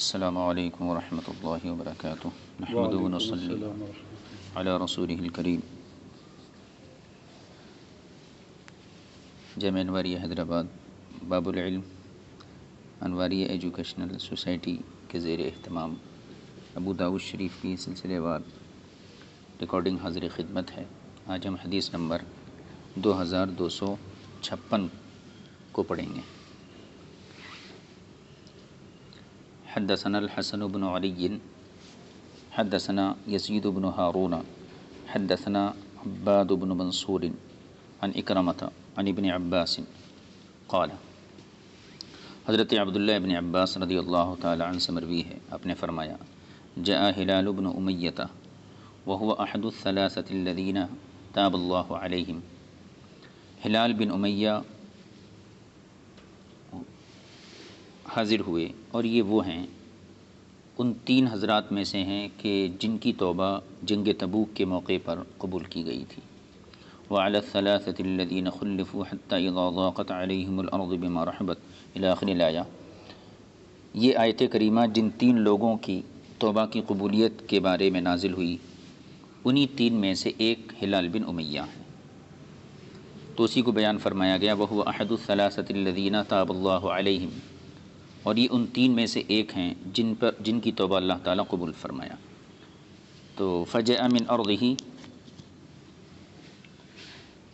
السلام علیکم ورحمۃ اللہ وبرکاتہ نحمد وعلیکم ونصلی السلام ورحمۃ علی رسولہ الکریم۔ جامعہ انواریہ حیدرآباد باب العلم انواریہ ایجوکیشنل سوسائٹی کے زیر اہتمام ابو داؤد شریف کی سلسلے وار ریکارڈنگ حاضر خدمت ہے۔ آج ہم حدیث نمبر 2256 کو پڑھیں گے۔ حدثنا الحسن بن علی حدثنا یزید بن ہارون حدثنا عباد بن منصور عن اکرمۃ عن ابن عباس قال، حضرت عبداللہ ابن عباس رضی اللہ تعالی عنہ سے مروی ہے، آپ نے فرمایا، جاء ہلال بن امیۃ وهو احد الثلاثة الذین تاب اللہ علیہم۔ ہلال بن امیہ حاضر ہوئے اور یہ وہ ہیں، ان 3 حضرات میں سے ہیں کہ جن کی توبہ جنگ تبوک کے موقع پر قبول کی گئی تھی۔ وعلى الثلاثة الذين خلفوا حتى اذا ضاقت عليهم الارض بما رحبت الى آخر الآیہ۔ یہ آیت کریمہ جن 3 لوگوں کی توبہ کی قبولیت کے بارے میں نازل ہوئی، انہی 3 میں سے ایک ہلال بن امیہ ہے، تو اسی کو بیان فرمایا گیا، وهو احد الثلاثة الذين تاب اللہ علیہم، اور یہ ان 3 میں سے ایک ہیں جن کی توبہ اللہ تعالیٰ قبول فرمایا۔ تو فجاء من ارضہ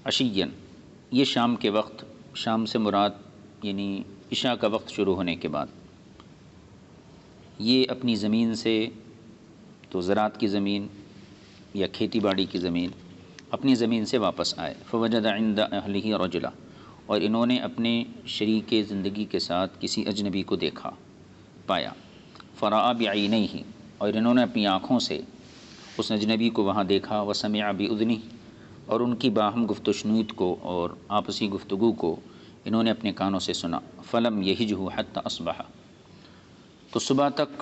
عشیا، یہ شام کے وقت، شام سے مراد یعنی عشاء کا وقت شروع ہونے کے بعد، یہ اپنی زمین سے، تو زراعت کی زمین یا کھیتی باڑی کی زمین، اپنی زمین سے واپس آئے۔ فوجد عند اہلہ رجلا، اور انہوں نے اپنے شریک زندگی کے ساتھ کسی اجنبی کو دیکھا، پایا۔ فرآ بعینیہ، اور انہوں نے اپنی آنکھوں سے اس اجنبی کو وہاں دیکھا۔ وسمع باذنہ، اور ان کی باہم گفت و شنود کو اور آپسی گفتگو کو انہوں نے اپنے کانوں سے سنا۔ فلم یہجہ حتی اصبح، تو صبح تک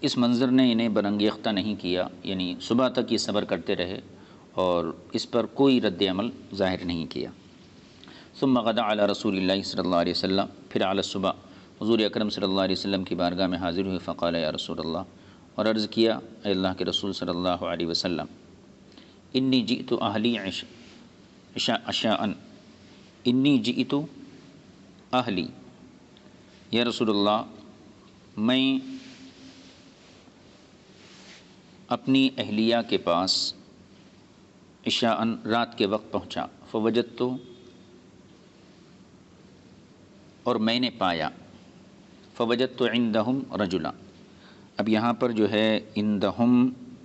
اس منظر نے انہیں برانگیختہ نہیں کیا، یعنی صبح تک یہ صبر کرتے رہے اور اس پر کوئی رد عمل ظاہر نہیں کیا۔ ثم غدا علی رسول اللہ صلی اللہ علیہ وسلم، پھر علی الصبح حضور اکرم صلی اللہ علیہ وسلم کی بارگاہ میں حاضر ہوئے۔ فقال یا رسول اللہ، اور عرض کیا، اے اللہ کے رسول صلی اللہ علیہ وسلم، انی جئت اہلی عشاء، انی جئت اہلی، یا رسول اللہ، میں اپنی اہلیہ کے پاس عشاء، رات کے وقت پہنچا۔ فوجدت، اور میں نے پایا، فوجدت عندہم رجلا، اب یہاں پر جو ہے عندہم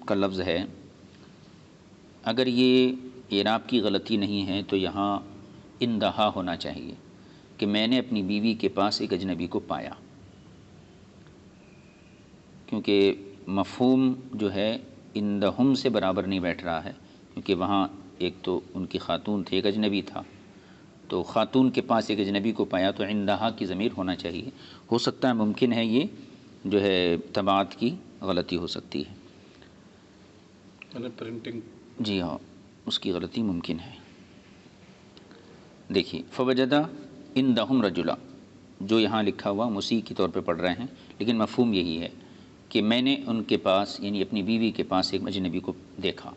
کا لفظ ہے، اگر یہ اعراب کی غلطی نہیں ہے تو یہاں عندہا ہونا چاہیے کہ میں نے اپنی بیوی کے پاس ایک اجنبی کو پایا، کیونکہ مفہوم جو ہے عندہم سے برابر نہیں بیٹھ رہا ہے، کیونکہ وہاں ایک تو ان کی خاتون تھی، ایک اجنبی تھا، تو خاتون کے پاس ایک اجنبی کو پایا تو عندہا کی ضمیر ہونا چاہیے۔ ہو سکتا ہے، ممکن ہے یہ جو ہے طباعت کی غلطی ہو سکتی ہے، پرنٹنگ، جی ہاں، اس کی غلطی ممکن ہے۔ دیکھیے، فوجدہ عندہم رجلا، جو یہاں لکھا ہوا مسیح کی طور پہ پڑھ رہے ہیں، لیکن مفہوم یہی ہے کہ میں نے ان کے پاس یعنی اپنی بیوی کے پاس ایک اجنبی کو دیکھا،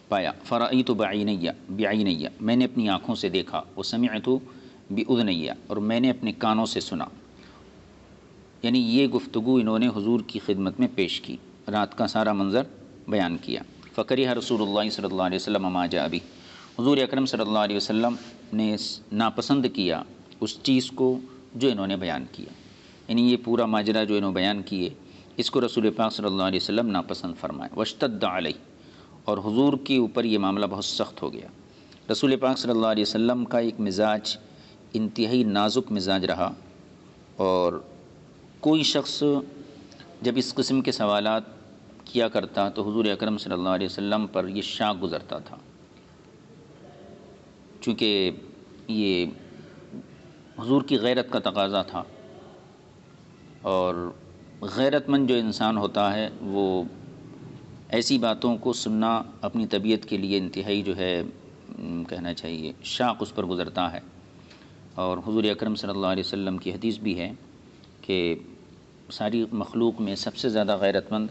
پایا۔ فرأیت بعینیہ، میں نے اپنی آنکھوں سے دیکھا۔ وسمعت باذنیہ، اور میں نے اپنے کانوں سے سنا، یعنی یہ گفتگو انہوں نے حضور کی خدمت میں پیش کی، رات کا سارا منظر بیان کیا۔ فکرہ رسول اللہ صلی اللہ علیہ وسلم ما جاء بہ، حضور اکرم صلی اللہ علیہ وسلم نے ناپسند کیا اس چیز کو جو انہوں نے بیان کیا، یعنی یہ پورا ماجرا جو انہوں بیان کیے، اس کو رسول پاک صلی اللہ علیہ وسلم ناپسند فرمائے۔ واشتد علیہ، اور حضور کے اوپر یہ معاملہ بہت سخت ہو گیا۔ رسول پاک صلی اللہ علیہ وسلم کا ایک مزاج انتہائی نازک مزاج رہا، اور کوئی شخص جب اس قسم کے سوالات کیا کرتا تو حضور اکرم صلی اللہ علیہ وسلم پر یہ شاق گزرتا تھا، چونکہ یہ حضور کی غیرت کا تقاضا تھا، اور غیرت مند جو انسان ہوتا ہے وہ ایسی باتوں کو سننا اپنی طبیعت کے لیے انتہائی جو ہے کہنا چاہیے شاق اس پر گزرتا ہے۔ اور حضور اکرم صلی اللہ علیہ وسلم کی حدیث بھی ہے کہ ساری مخلوق میں سب سے زیادہ غیرت مند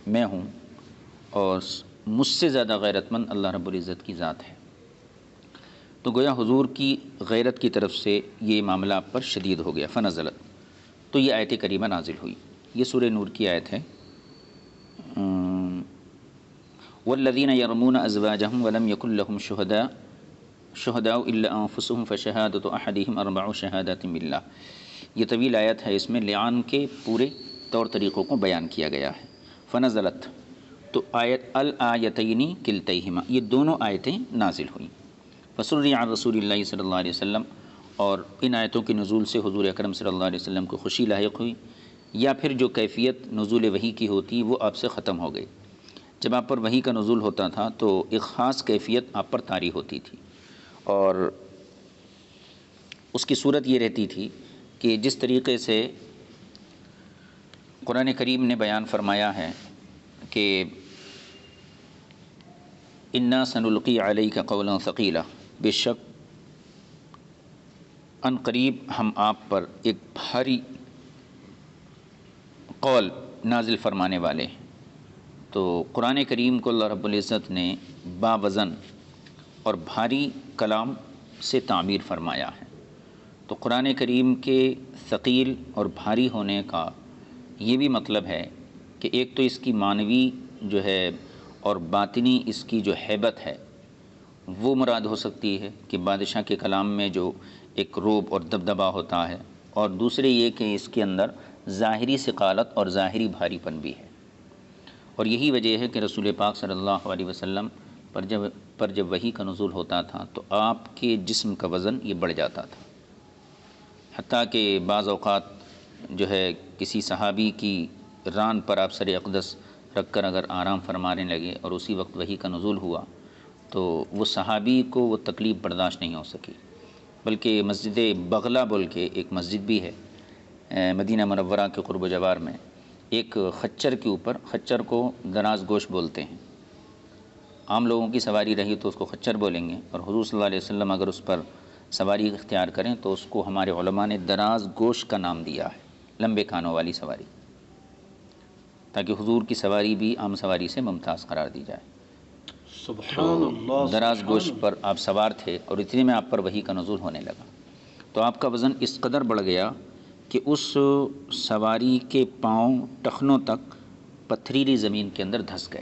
میں ہوں، اور مجھ سے زیادہ غیرت مند اللہ رب العزت کی ذات ہے۔ تو گویا حضور کی غیرت کی طرف سے یہ معاملہ آپ پر شدید ہو گیا، فنزلت، تو یہ آیت کریمہ نازل ہوئی۔ یہ سورہ نور کی آیت ہے۔ والذین یرمون ازواجہم ولم یکن لہم شہداء الا انفسہم فشہادۃ احدہم اربع شہادات باللہ۔ یہ طویل آیت ہے، اس میں لعان کے پورے طور طریقوں کو بیان کیا گیا ہے۔ فنزلت، تو آیت الآیتین کلتیہما، یہ دونوں آیتیں نازل ہوئیں۔ فسری عن رسول اللہ صلی اللہ علیہ وسلم، اور ان آیتوں کے نزول سے حضور اکرم صلی اللہ علیہ وسلم کو خوشی لاحق ہوئی، یا پھر جو کیفیت نزول وحی کی ہوتی وہ آپ سے ختم ہو گئی۔ جب آپ پر وحی کا نزول ہوتا تھا تو ایک خاص کیفیت آپ پر طاری ہوتی تھی، اور اس کی صورت یہ رہتی تھی کہ جس طریقے سے قرآن کریم نے بیان فرمایا ہے کہ انا سنلقی علیک قولا ثقیلا، بے شک ان قریب ہم آپ پر ایک بھاری قول نازل فرمانے والے ہیں۔ تو قرآن کریم کو اللہ رب العزت نے باوزن اور بھاری کلام سے تعبیر فرمایا ہے۔ تو قرآن کریم کے ثقیل اور بھاری ہونے کا یہ بھی مطلب ہے کہ ایک تو اس کی معنوی جو ہے اور باطنی اس کی جو ہیبت ہے وہ مراد ہو سکتی ہے کہ بادشاہ کے کلام میں جو ایک روب اور دبدبہ ہوتا ہے، اور دوسرے یہ کہ اس کے اندر ظاہری ثقالت اور ظاہری بھاری پن بھی ہے۔ اور یہی وجہ ہے کہ رسول پاک صلی اللہ علیہ وسلم پر جب وحی کا نزول ہوتا تھا تو آپ کے جسم کا وزن یہ بڑھ جاتا تھا، حتیٰ کہ بعض اوقات جو ہے کسی صحابی کی ران پر آپ سر اقدس رکھ کر اگر آرام فرمانے لگے اور اسی وقت وحی کا نزول ہوا تو وہ صحابی کو وہ تکلیف برداشت نہیں ہو سکی، بلکہ مسجد بغلہ بول کے ایک مسجد بھی ہے مدینہ منورہ کے قرب و جوار میں، ایک خچر کے اوپر، خچر کو دراز گوش بولتے ہیں، عام لوگوں کی سواری رہی تو اس کو خچر بولیں گے، اور حضور صلی اللہ علیہ وسلم اگر اس پر سواری اختیار کریں تو اس کو ہمارے علماء نے دراز گوش کا نام دیا ہے، لمبے کانوں والی سواری، تاکہ حضور کی سواری بھی عام سواری سے ممتاز قرار دی جائے۔ سبحان اللہ، دراز گوش پر آپ سوار تھے اور اتنے میں آپ پر وحی کا نزول ہونے لگا، تو آپ کا وزن اس قدر بڑھ گیا کہ اس سواری کے پاؤں ٹخنوں تک پتھریلی زمین کے اندر دھس گئے،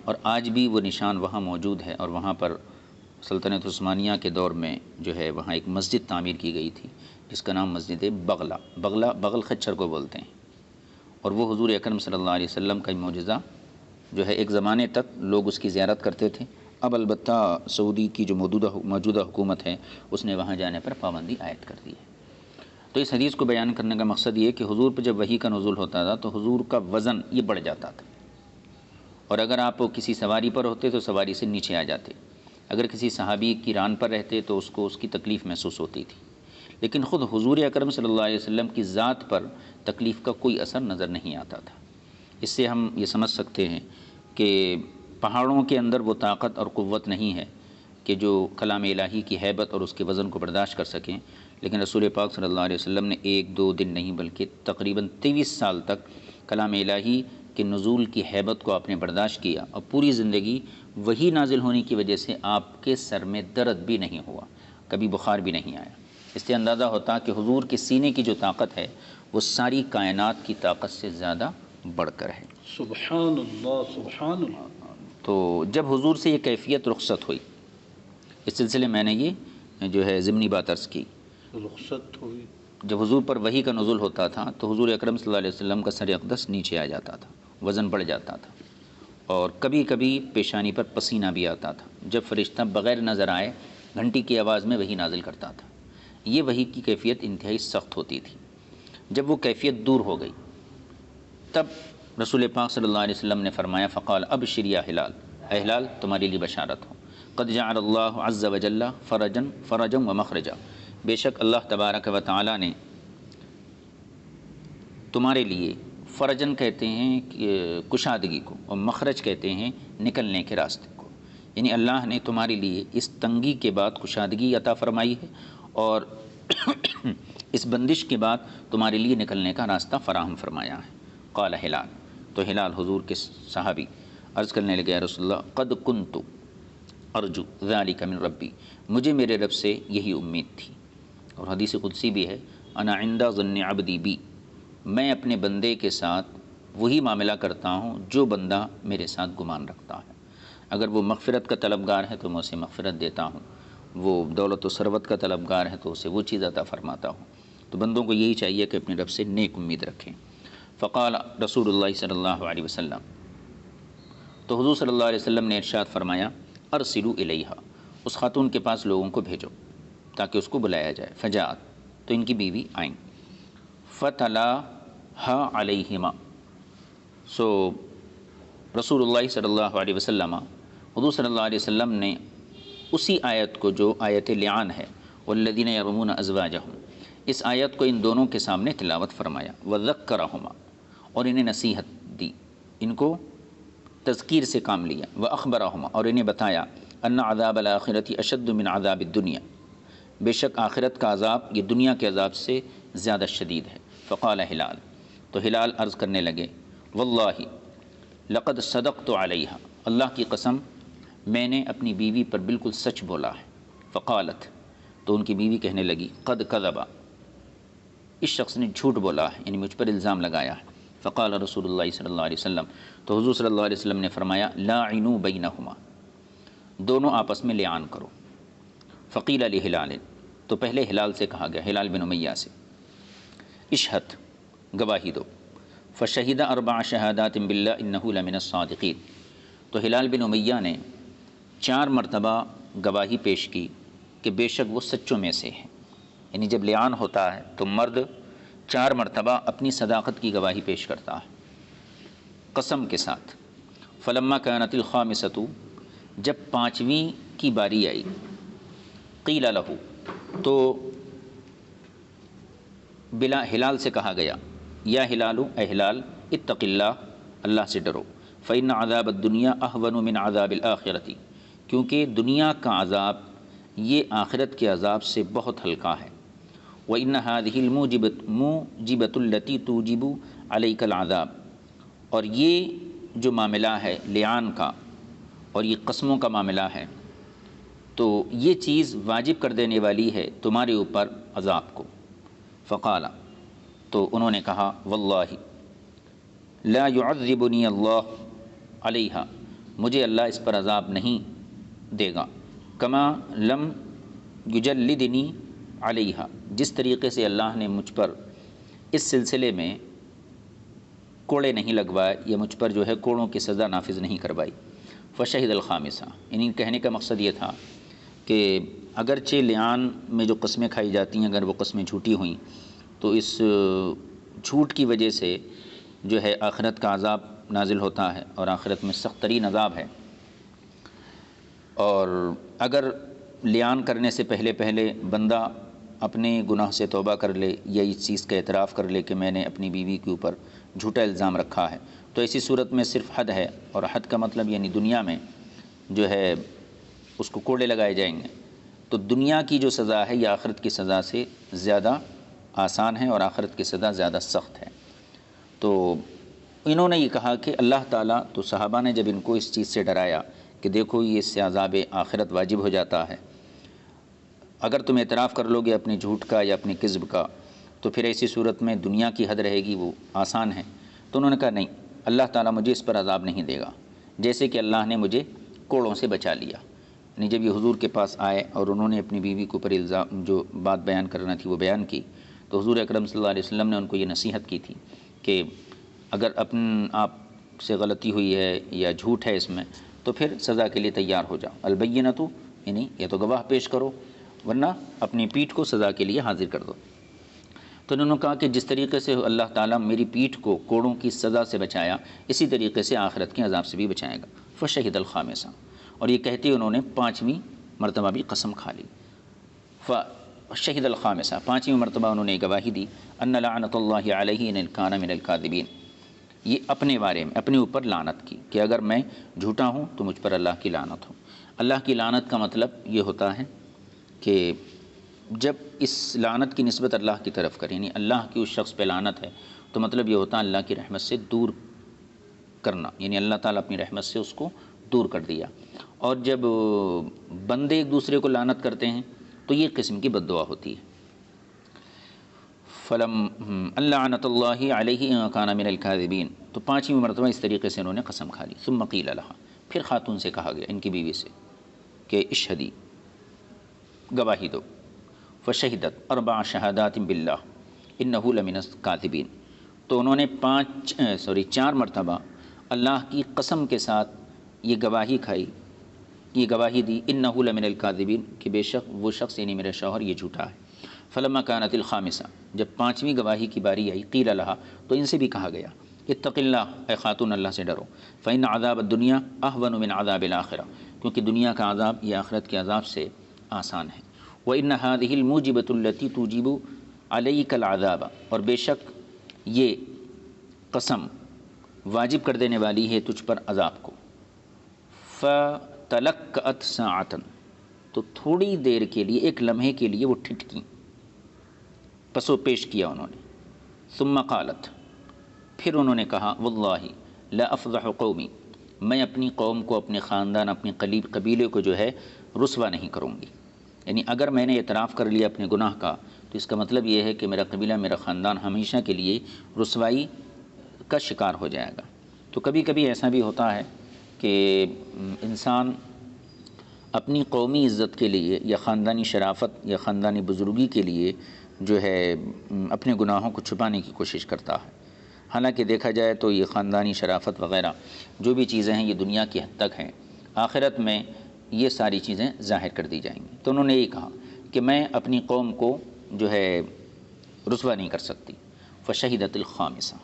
اور آج بھی وہ نشان وہاں موجود ہے۔ اور وہاں پر سلطنت عثمانیہ کے دور میں جو ہے وہاں ایک مسجد تعمیر کی گئی تھی جس کا نام مسجد بغل خچر کو بولتے ہیں، اور وہ حضور اکرم صلی اللہ علیہ وسلم کا معجزہ جو ہے ایک زمانے تک لوگ اس کی زیارت کرتے تھے۔ اب البتہ سعودی کی جو موجودہ حکومت ہے اس نے وہاں جانے پر پابندی عائد کر دی ہے۔ تو اس حدیث کو بیان کرنے کا مقصد یہ کہ حضور پہ جب وحی کا نزول ہوتا تھا تو حضور کا وزن یہ بڑھ جاتا تھا، اور اگر آپ کسی سواری پر ہوتے تو سواری سے نیچے آ جاتے، اگر کسی صحابی کی ران پر رہتے تو اس کو اس کی تکلیف محسوس ہوتی تھی، لیکن خود حضور اکرم صلی اللہ علیہ وسلم کی ذات پر تکلیف کا کوئی اثر نظر نہیں آتا تھا۔ اس سے ہم یہ سمجھ سکتے ہیں کہ پہاڑوں کے اندر وہ طاقت اور قوت نہیں ہے کہ جو کلام الہی کی ہیبت اور اس کے وزن کو برداشت کر سکیں، لیکن رسول پاک صلی اللہ علیہ وسلم نے 1-2 دن نہیں بلکہ تقریباً 23 سال تک کلام الہی کے نزول کی ہیبت کو آپ نے برداشت کیا، اور پوری زندگی وہی نازل ہونے کی وجہ سے آپ کے سر میں درد بھی نہیں ہوا، کبھی بخار بھی نہیں آیا۔ اس سے اندازہ ہوتا کہ حضور کے سینے کی جو طاقت ہے وہ ساری کائنات کی طاقت سے زیادہ بڑھ کر ہے۔ سبحان اللہ، سبحان اللہ۔ تو جب حضور سے یہ کیفیت رخصت ہوئی، اس سلسلے میں نے یہ جو ہے ضمنی بات عرض کی، رخصت ہوئی، جب حضور پر وحی کا نزول ہوتا تھا تو حضور اکرم صلی اللہ علیہ وسلم کا سر اقدس نیچے آ جاتا تھا، وزن بڑھ جاتا تھا، اور کبھی کبھی پیشانی پر پسینہ بھی آتا تھا۔ جب فرشتہ بغیر نظر آئے گھنٹی کی آواز میں وحی نازل کرتا تھا۔ یہ وحی کی کیفیت انتہائی سخت ہوتی تھی۔ جب وہ کیفیت دور ہو گئی تب رسول پاک صلی اللہ علیہ وسلم نے فرمایا، فقال ابشر یا ہلال، اے ہلال تمہارے لیے بشارت ہو، قد جعل اللہ عز وجل فرجا و مخرجا، بے شک اللہ تبارک و تعالی نے تمہارے لیے، فرجن کہتے ہیں کشادگی کو، اور مخرج کہتے ہیں نکلنے کے راستے کو، یعنی اللہ نے تمہارے لیے اس تنگی کے بعد کشادگی عطا فرمائی ہے، اور اس بندش کے بعد تمہارے لیے نکلنے کا راستہ فراہم فرمایا ہے۔ قال ہلال، تو ہلال حضور کے صحابی عرض کرنے لگے، یا رسول اللہ قد کنت ارجو ذالک من ربی، مجھے میرے رب سے یہی امید تھی۔ اور حدیث قدسی بھی ہے، انا عند ظن عبدی بی، میں اپنے بندے کے ساتھ وہی معاملہ کرتا ہوں جو بندہ میرے ساتھ گمان رکھتا ہے۔ اگر وہ مغفرت کا طلبگار ہے تو میں اسے مغفرت دیتا ہوں، وہ دولت و ثروت کا طلبگار ہے تو اسے وہ چیز عطا فرماتا ہوں۔ تو بندوں کو یہی چاہیے کہ اپنے رب سے نیک امید رکھیں۔ فقال رسول اللہ صلی اللہ علیہ وسلم، تو حضور صلی اللہ علیہ وسلم نے ارشاد فرمایا، ارسلوا الیہا، اس خاتون کے پاس لوگوں کو بھیجو تاکہ اس کو بلایا جائے۔ فجاءت، تو ان کی بیوی آئیں۔ فتلاھا علیہما، سو رسول اللہ صلی اللہ علیہ وسلم، حضور صلی اللہ علیہ وسلم نے اسی آیت کو جو آیت لعان ہے، والذین یرمون ازواجہم، اس آیت کو ان دونوں کے سامنے تلاوت فرمایا۔ وذکرہما، اور انہیں نصیحت دی، ان کو تذکیر سے کام لیا۔ واخبرہما، اور انہیں بتایا، ان عذاب الآخرۃ اشد من عذاب الدنیا، بے شک آخرت کا عذاب یہ دنیا کے عذاب سے زیادہ شدید ہے۔ فقال ہلال، تو ہلال عرض کرنے لگے، واللہ لقد صدقت علیہا، اللہ کی قسم میں نے اپنی بیوی پر بالکل سچ بولا ہے۔ فقالت، تو ان کی بیوی کہنے لگی، قد کذب، اس شخص نے جھوٹ بولا ہے، یعنی مجھ پر الزام لگایا ہے۔ فقال رسول اللہ صلی اللہ علیہ وسلم، تو حضور صلی اللہ علیہ وسلم نے فرمایا، لاعنوا بینہما، دونوں آپس میں لعان کرو۔ فقیل لہلال، تو پہلے ہلال سے کہا گیا، ہلال بن امیہ سے، اشہد، گواہی دو۔ فشہد اربع شہادات باللہ انہ لمن الصادقین، تو ہلال بن امیہ نے 4 مرتبہ گواہی پیش کی کہ بے شک وہ سچوں میں سے ہے۔ یعنی جب لعان ہوتا ہے تو مرد 4 مرتبہ اپنی صداقت کی گواہی پیش کرتا ہے قسم کے ساتھ۔ فلما كانت الخامسۃ، جب 5ویں کی باری آئی، قیل لہ، تو بلا ہلال سے کہا گیا، یا ہلال، اے ہلال، اتق اللہ، اللہ سے ڈرو، فإن عذاب الدنیا اہون من عذاب الآخرۃ، کیونکہ دنیا کا عذاب یہ آخرت کے عذاب سے بہت ہلکا ہے۔ وإن هذه الموجبۃ التي توجب علیک العذاب، اور یہ جو معاملہ ہے لعان کا اور یہ قسموں کا معاملہ ہے، تو یہ چیز واجب کر دینے والی ہے تمہارے اوپر عذاب کو۔ فقال، تو انہوں نے کہا، واللہ لا يعذبنی اللہ علیہا، مجھے اللہ اس پر عذاب نہیں دے گا، کما لم یجلدنی علیہا، جس طریقے سے اللہ نے مجھ پر اس سلسلے میں کوڑے نہیں لگوائے، یا مجھ پر جو ہے کوڑوں کی سزا نافذ نہیں کروائی۔ فشہد الخامسہ، یعنی کہنے کا مقصد یہ تھا کہ اگرچہ لعان میں جو قسمیں کھائی جاتی ہیں اگر وہ قسمیں جھوٹی ہوئیں تو اس جھوٹ کی وجہ سے جو ہے آخرت کا عذاب نازل ہوتا ہے، اور آخرت میں سخت ترین عذاب ہے۔ اور اگر لعان کرنے سے پہلے بندہ اپنے گناہ سے توبہ کر لے یا اس چیز کا اعتراف کر لے کہ میں نے اپنی بیوی کے اوپر جھوٹا الزام رکھا ہے، تو ایسی صورت میں صرف حد ہے، اور حد کا مطلب یعنی دنیا میں جو ہے اس کو کوڑے لگائے جائیں گے۔ تو دنیا کی جو سزا ہے یہ آخرت کی سزا سے زیادہ آسان ہے، اور آخرت کی سزا زیادہ سخت ہے۔ تو انہوں نے یہ کہا کہ اللہ تعالیٰ، تو صحابہ نے جب ان کو اس چیز سے ڈرایا کہ دیکھو یہ اس سے عذاب آخرت واجب ہو جاتا ہے، اگر تم اعتراف کر لو گے اپنے جھوٹ کا یا اپنے کذب کا تو پھر ایسی صورت میں دنیا کی حد رہے گی وہ آسان ہے۔ تو انہوں نے کہا نہیں، اللہ تعالیٰ مجھے اس پر عذاب نہیں دے گا، جیسے کہ اللہ نے مجھے کوڑوں سے بچا لیا۔ یعنی جب یہ حضور کے پاس آئے اور انہوں نے اپنی بیوی کے اوپر الزام جو بات بیان کرنا تھی وہ بیان کی، تو حضور اکرم صلی اللہ علیہ وسلم نے ان کو یہ نصیحت کی تھی کہ اگر آپ سے غلطی ہوئی ہے یا جھوٹ ہے اس میں تو پھر سزا کے لیے تیار ہو جاؤ۔ البینۃ، یعنی یا تو گواہ پیش کرو ورنہ اپنی پیٹھ کو سزا کے لیے حاضر کر دو۔ تو انہوں نے کہا کہ جس طریقے سے اللہ تعالیٰ میری پیٹھ کو کوڑوں کی سزا سے بچایا، اسی طریقے سے آخرت کے عذاب سے بھی بچائے گا۔ فشہد الخامسہ، اور یہ کہتے انہوں نے 5ویں مرتبہ بھی قسم کھا لی۔ فشہد الخامسہ، 5ویں مرتبہ انہوں نے گواہی دی، ان لعنت اللہ علیہ ان کان من الکاذبین، یہ اپنے بارے میں اپنے اوپر لعنت کی کہ اگر میں جھوٹا ہوں تو مجھ پر اللہ کی لعنت ہو۔ اللہ کی لعنت کا مطلب یہ ہوتا ہے کہ جب اس لعنت کی نسبت اللہ کی طرف کریں، یعنی اللہ کی اس شخص پہ لعنت ہے، تو مطلب یہ ہوتا ہے اللہ کی رحمت سے دور کرنا، یعنی اللہ تعالیٰ اپنی رحمت سے اس کو دور کر دیا۔ اور جب بندے ایک دوسرے کو لعنت کرتے ہیں تو یہ قسم کی بد دعا ہوتی ہے۔ فلم اللعنۃ اللہ علیہ کان من الکاذبین، تو 5ویں مرتبہ اس طریقے سے انہوں نے قسم کھا لی۔ ثم قیل لہا، پھر خاتون سے کہا گیا، ان کی بیوی سے، کہ اشہدی، گواہی دو۔ فشہدت 4 شہادات باللہ انہ لمن الکاذبین، تو انہوں نے 4 مرتبہ اللہ کی قسم کے ساتھ یہ گواہی کھائی، یہ گواہی دی، انہ لمن الکاذبین، کہ بے شک وہ شخص یعنی میرا شوہر یہ جھوٹا ہے۔ فلما کانت الخامسہ، جب 5ویں گواہی کی باری آئی، قیل لہا، تو ان سے بھی کہا گیا، اتق اللہ، اے خاتون اللہ سے ڈرو، فإن عذاب الدنیا اہون من عذاب الآخرہ، کیونکہ دنیا کا عذاب یہ آخرت کے عذاب سے آسان ہے۔ وإن هذه الموجبة التي توجب عليك العذاب، اور بے شک یہ قسم واجب کر دینے والی ہے تجھ پر عذاب کو۔ فتلکأت ساعۃ، تو تھوڑی دیر کے لیے، ایک لمحے کے لیے وہ ٹھٹکی، پس و پیش کیا انہوں نے۔ ثم قالت، پھر انہوں نے کہا، واللہ لا افضح قومی، میں اپنی قوم کو، اپنے خاندان، اپنے قبیلے کو جو ہے رسوا نہیں کروں گی، یعنی اگر میں نے اعتراف کر لیا اپنے گناہ کا تو اس کا مطلب یہ ہے کہ میرا قبیلہ، میرا خاندان ہمیشہ کے لیے رسوائی کا شکار ہو جائے گا۔ تو کبھی کبھی ایسا بھی ہوتا ہے کہ انسان اپنی قومی عزت کے لیے یا خاندانی شرافت یا خاندانی بزرگی کے لیے جو ہے اپنے گناہوں کو چھپانے کی کوشش کرتا ہے، حالانکہ دیکھا جائے تو یہ خاندانی شرافت وغیرہ جو بھی چیزیں ہیں یہ دنیا کی حد تک ہیں، آخرت میں یہ ساری چیزیں ظاہر کر دی جائیں گی۔ تو انہوں نے یہ کہا کہ میں اپنی قوم کو جو ہے رسوا نہیں کر سکتی۔ فشہدت الخامسہ،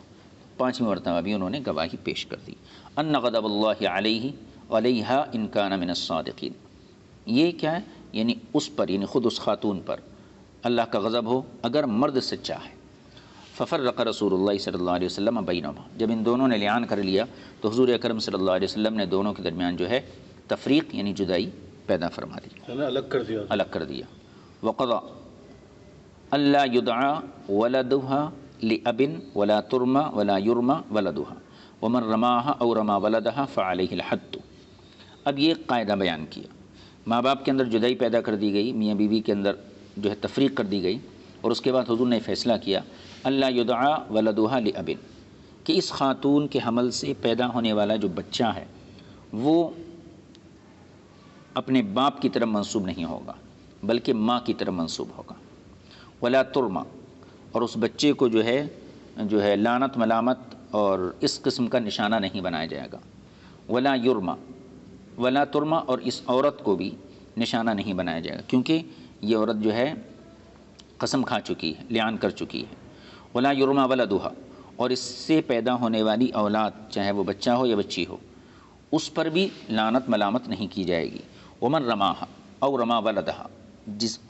5ویں مرتبہ بھی انہوں نے گواہی پیش کر دی، ان غضب اللہ علیہا ان کان من الصادقین، یہ کیا ہے، یعنی اس پر، یعنی خود اس خاتون پر اللہ کا غضب ہو اگر مرد سچا ہے۔ ففرق رسول اللہ صلی اللہ علیہ وسلم بینہما، جب ان دونوں نے لعان کر لیا تو حضور اکرم صلی اللہ علیہ وسلم نے دونوں کے درمیان جو ہے تفریق یعنی جدائی پیدا فرما دی، الگ کر دیا۔ وقضى الا يدعى ولدها لأب ولا ترمى ولا يرمى ولدها ومن رماها او رمى ولدها فعليه الحد، اب یہ قاعدہ بیان کیا، ماں باپ کے اندر جدائی پیدا کر دی گئی، میاں بیوی کے اندر جو ہے تفریق کر دی گئی، اور اس کے بعد حضور نے فیصلہ کیا اللہ یدعى ولدها لأب، کہ اس خاتون کے حمل سے پیدا ہونے والا جو بچہ ہے وہ اپنے باپ کی طرف منسوب نہیں ہوگا بلکہ ماں کی طرف منسوب ہوگا۔ ولا ترما، اور اس بچے کو جو ہے لعنت ملامت اور اس قسم کا نشانہ نہیں بنایا جائے گا۔ ولا یرما، ولا ترما، اور اس عورت کو بھی نشانہ نہیں بنایا جائے گا، کیونکہ یہ عورت جو ہے قسم کھا چکی ہے، لعان کر چکی ہے۔ ولا یرما ولدها، اور اس سے پیدا ہونے والی اولاد چاہے وہ بچہ ہو یا بچی ہو اس پر بھی لعنت ملامت نہیں کی جائے گی۔ ومن رماها او رما ولدها،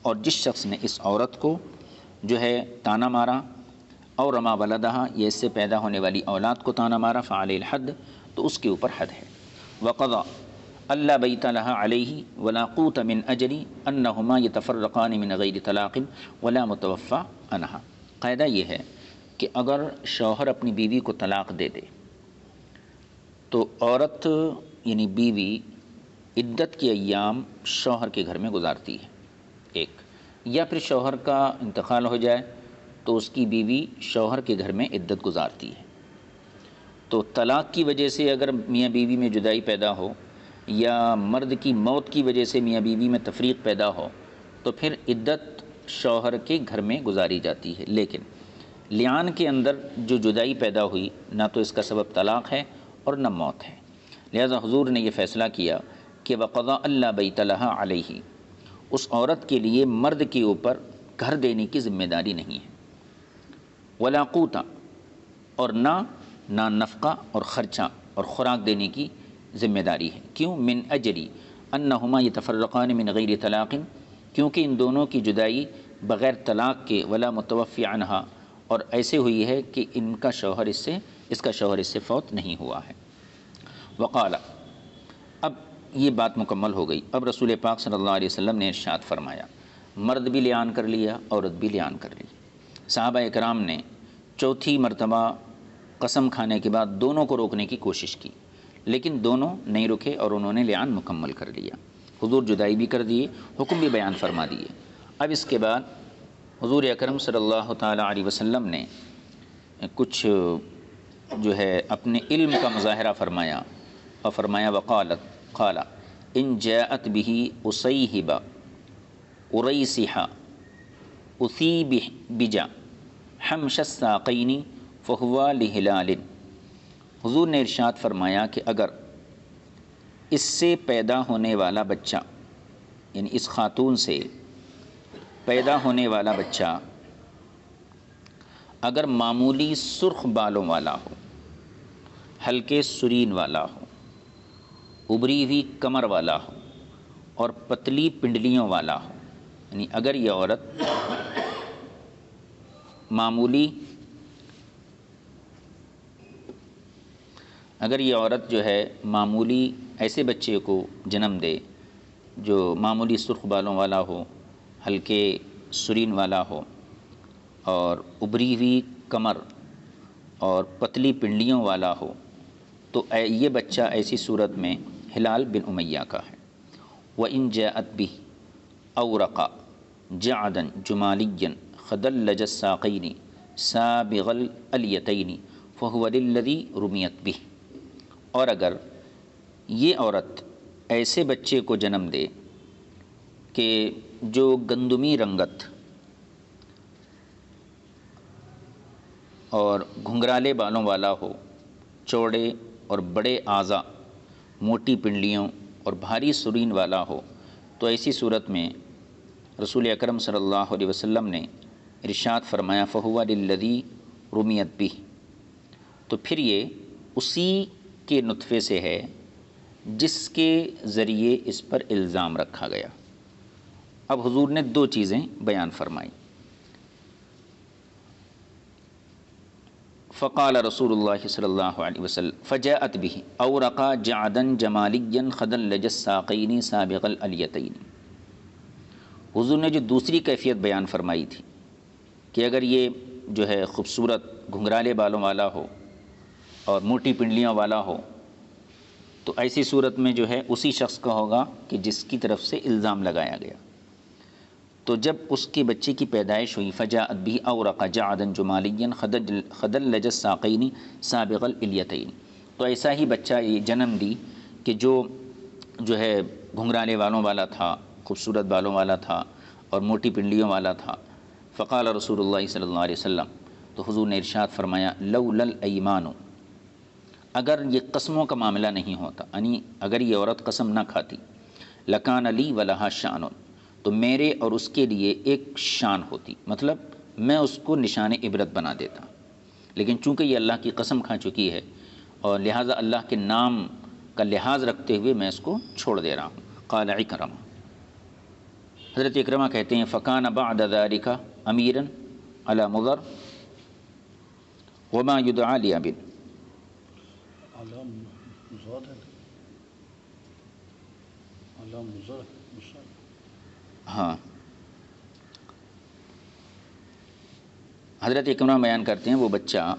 اور جس شخص نے اس عورت کو جو ہے تانا مارا، او رما ولدها، یہ اس سے پیدا ہونے والی اولاد کو تانا مارا، فعلی الحد، تو اس کے اوپر حد ہے۔ وقضى اللہ بیت لها علیہ ولا قوت من اجل انہما یتفرقان من غیر طلاق ولا متوفى عنها، قاعدہ یہ ہے کہ اگر شوہر اپنی بیوی کو طلاق دے دے تو عورت یعنی بیوی عدت کے ایام شوہر کے گھر میں گزارتی ہے، ایک، یا پھر شوہر کا انتقال ہو جائے تو اس کی بیوی شوہر کے گھر میں عدت گزارتی ہے۔ تو طلاق کی وجہ سے اگر میاں بیوی میں جدائی پیدا ہو یا مرد کی موت کی وجہ سے میاں بیوی میں تفریق پیدا ہو تو پھر عدت شوہر کے گھر میں گزاری جاتی ہے، لیکن لعان کے اندر جو جدائی پیدا ہوئی نہ تو اس کا سبب طلاق ہے اور نہ موت ہے، لہذا حضور نے یہ فیصلہ کیا کہ وقضى اللہ بیت لها علیہ، اس عورت کے لیے مرد کے اوپر گھر دینے کی ذمہ داری نہیں ہے۔ ولا قوت، اور نہ نفقہ اور خرچہ اور خوراک دینے کی ذمہ داری ہے، کیوں؟ من اجلی انہما یتفرقان من غیر طلاق، کیونکہ ان دونوں کی جدائی بغیر طلاق کے، ولا متوفی عنہا، اور ایسے ہوئی ہے کہ ان کا شوہر اس کا شوہر اس سے فوت نہیں ہوا ہے۔ وقال، اب یہ بات مکمل ہو گئی، اب رسول پاک صلی اللہ علیہ وسلم نے ارشاد فرمایا مرد بھی لیان کر لیا، عورت بھی لیان کر لی۔ صحابہ اکرام نے چوتھی مرتبہ قسم کھانے کے بعد دونوں کو روکنے کی کوشش کی، لیکن دونوں نہیں رکے اور انہوں نے لیان مکمل کر لیا۔ حضور جدائی بھی کر دیے، حکم بھی بیان فرما دیے۔ اب اس کے بعد حضور اکرم صلی اللہ تعالیٰ علیہ وسلم نے کچھ جو ہے اپنے علم کا مظاہرہ فرمایا اور فرمایا قال ان جاءت به اصیحب اریسح اثیب بجا حمش الساقین فہو لہلال۔ حضور نے ارشاد فرمایا کہ اگر اس سے پیدا ہونے والا بچہ، یعنی اس خاتون سے پیدا ہونے والا بچہ اگر معمولی سرخ بالوں والا ہو، ہلکے سرین والا ہو، ابری ہوئی کمر والا ہو اور پتلی پنڈلیوں والا ہو، یعنی اگر یہ عورت جو ہے معمولی ایسے بچے کو جنم دے جو معمولی سرخ بالوں والا ہو، ہلکے سرین والا ہو اور ابری ہوئی کمر اور پتلی پنڈلیوں والا ہو، تو یہ بچہ ایسی صورت میں ہلال بن امیہ کا ہے۔ وَإِن جَاءَتْ بِهِ أَوْرَقَ جَعْدًا جُمَالِيًّا خَدَلَّجَ السَّاقَيْنِ سَابِغَ الْأَلْيَتَيْنِ فَهُوَ لِلَّذِي رُمِيَتْ بِهِ۔ اور اگر یہ عورت ایسے بچے کو جنم دے کہ جو گندمی رنگت اور گھنگرالے بالوں والا ہو، چوڑے اور بڑے اعضاء، موٹی پنڈلیوں اور بھاری سرین والا ہو، تو ایسی صورت میں رسول اکرم صلی اللہ علیہ وسلم نے ارشاد فرمایا فَهُوَ لِلَّذِي رُمِيَتْ بِهِ، تو پھر یہ اسی کے نطفے سے ہے جس کے ذریعے اس پر الزام رکھا گیا۔ اب حضور نے دو چیزیں بیان فرمائی۔ فقال رسول اللہ صلی اللہ علیہ وسلم فجاءت به اورقا جعدا جمالیا خدلج الساقین سابغ الالیتین۔ حضور نے جو دوسری کیفیت بیان فرمائی تھی کہ اگر یہ جو ہے خوبصورت گھنگرالے بالوں والا ہو اور موٹی پنڈلیوں والا ہو، تو ایسی صورت میں جو ہے اسی شخص کا ہوگا کہ جس کی طرف سے الزام لگایا گیا۔ تو جب اس کے بچے کی پیدائش ہوئی فجاءت به اورق جعدا جمالیا خدلج الساقین سابغ الالیتین، تو ایسا ہی بچہ یہ جنم دی کہ جو ہے گھنگرالے بالوں والا تھا، خوبصورت بالوں والا تھا اور موٹی پنڈلیوں والا تھا۔ فقال رسول اللہ صلی اللہ علیہ وسلم، تو حضور نے ارشاد فرمایا لولا الایمان، اگر یہ قسموں کا معاملہ نہیں ہوتا، یعنی اگر یہ عورت قسم نہ کھاتی، لکان لی ولہا شان، تو میرے اور اس کے لیے ایک شان ہوتی، مطلب میں اس کو نشان عبرت بنا دیتا، لیکن چونکہ یہ اللہ کی قسم کھا چکی ہے اور لہٰذا اللہ کے نام کا لحاظ رکھتے ہوئے میں اس کو چھوڑ دے رہا ہوں۔ قال اکرمہ، حضرت اکرمہ کہتے ہیں فکان بعد ذلک امیرا علی مضر وما یدعا لأب، ہاں حضرت اکرمہ بیان کرتے ہیں وہ بچہ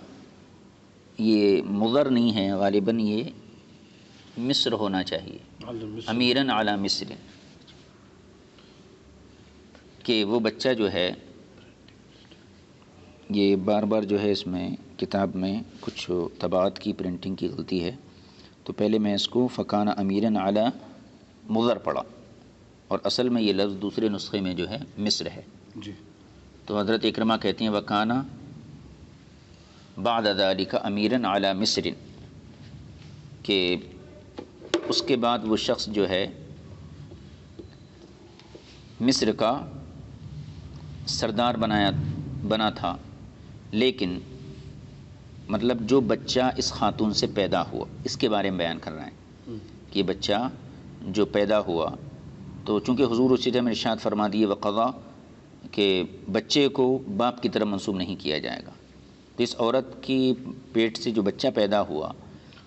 یہ مضر نہیں ہے، غالباً یہ مصر ہونا چاہیے، امیراً علی مصر، کہ وہ بچہ جو ہے یہ بار بار جو ہے اس میں کتاب میں کچھ طباعت کی پرنٹنگ کی غلطی ہے، تو پہلے میں اس کو فکان امیراً علی مضر پڑھا اور اصل میں یہ لفظ دوسرے نسخے میں جو ہے مصر ہے جی۔ تو حضرت اکرمہ کہتے ہیں وکانا بعد ذلک امیراً علی مصر، کہ اس کے بعد وہ شخص جو ہے مصر کا سردار بنا تھا، لیکن مطلب جو بچہ اس خاتون سے پیدا ہوا اس کے بارے میں بیان کر رہے ہیں کہ یہ بچہ جو پیدا ہوا، تو چونکہ حضور اسی ٹائم ارشاد فرما دیے وقضا کہ بچے کو باپ کی طرف منسوب نہیں کیا جائے گا، تو اس عورت کی پیٹ سے جو بچہ پیدا ہوا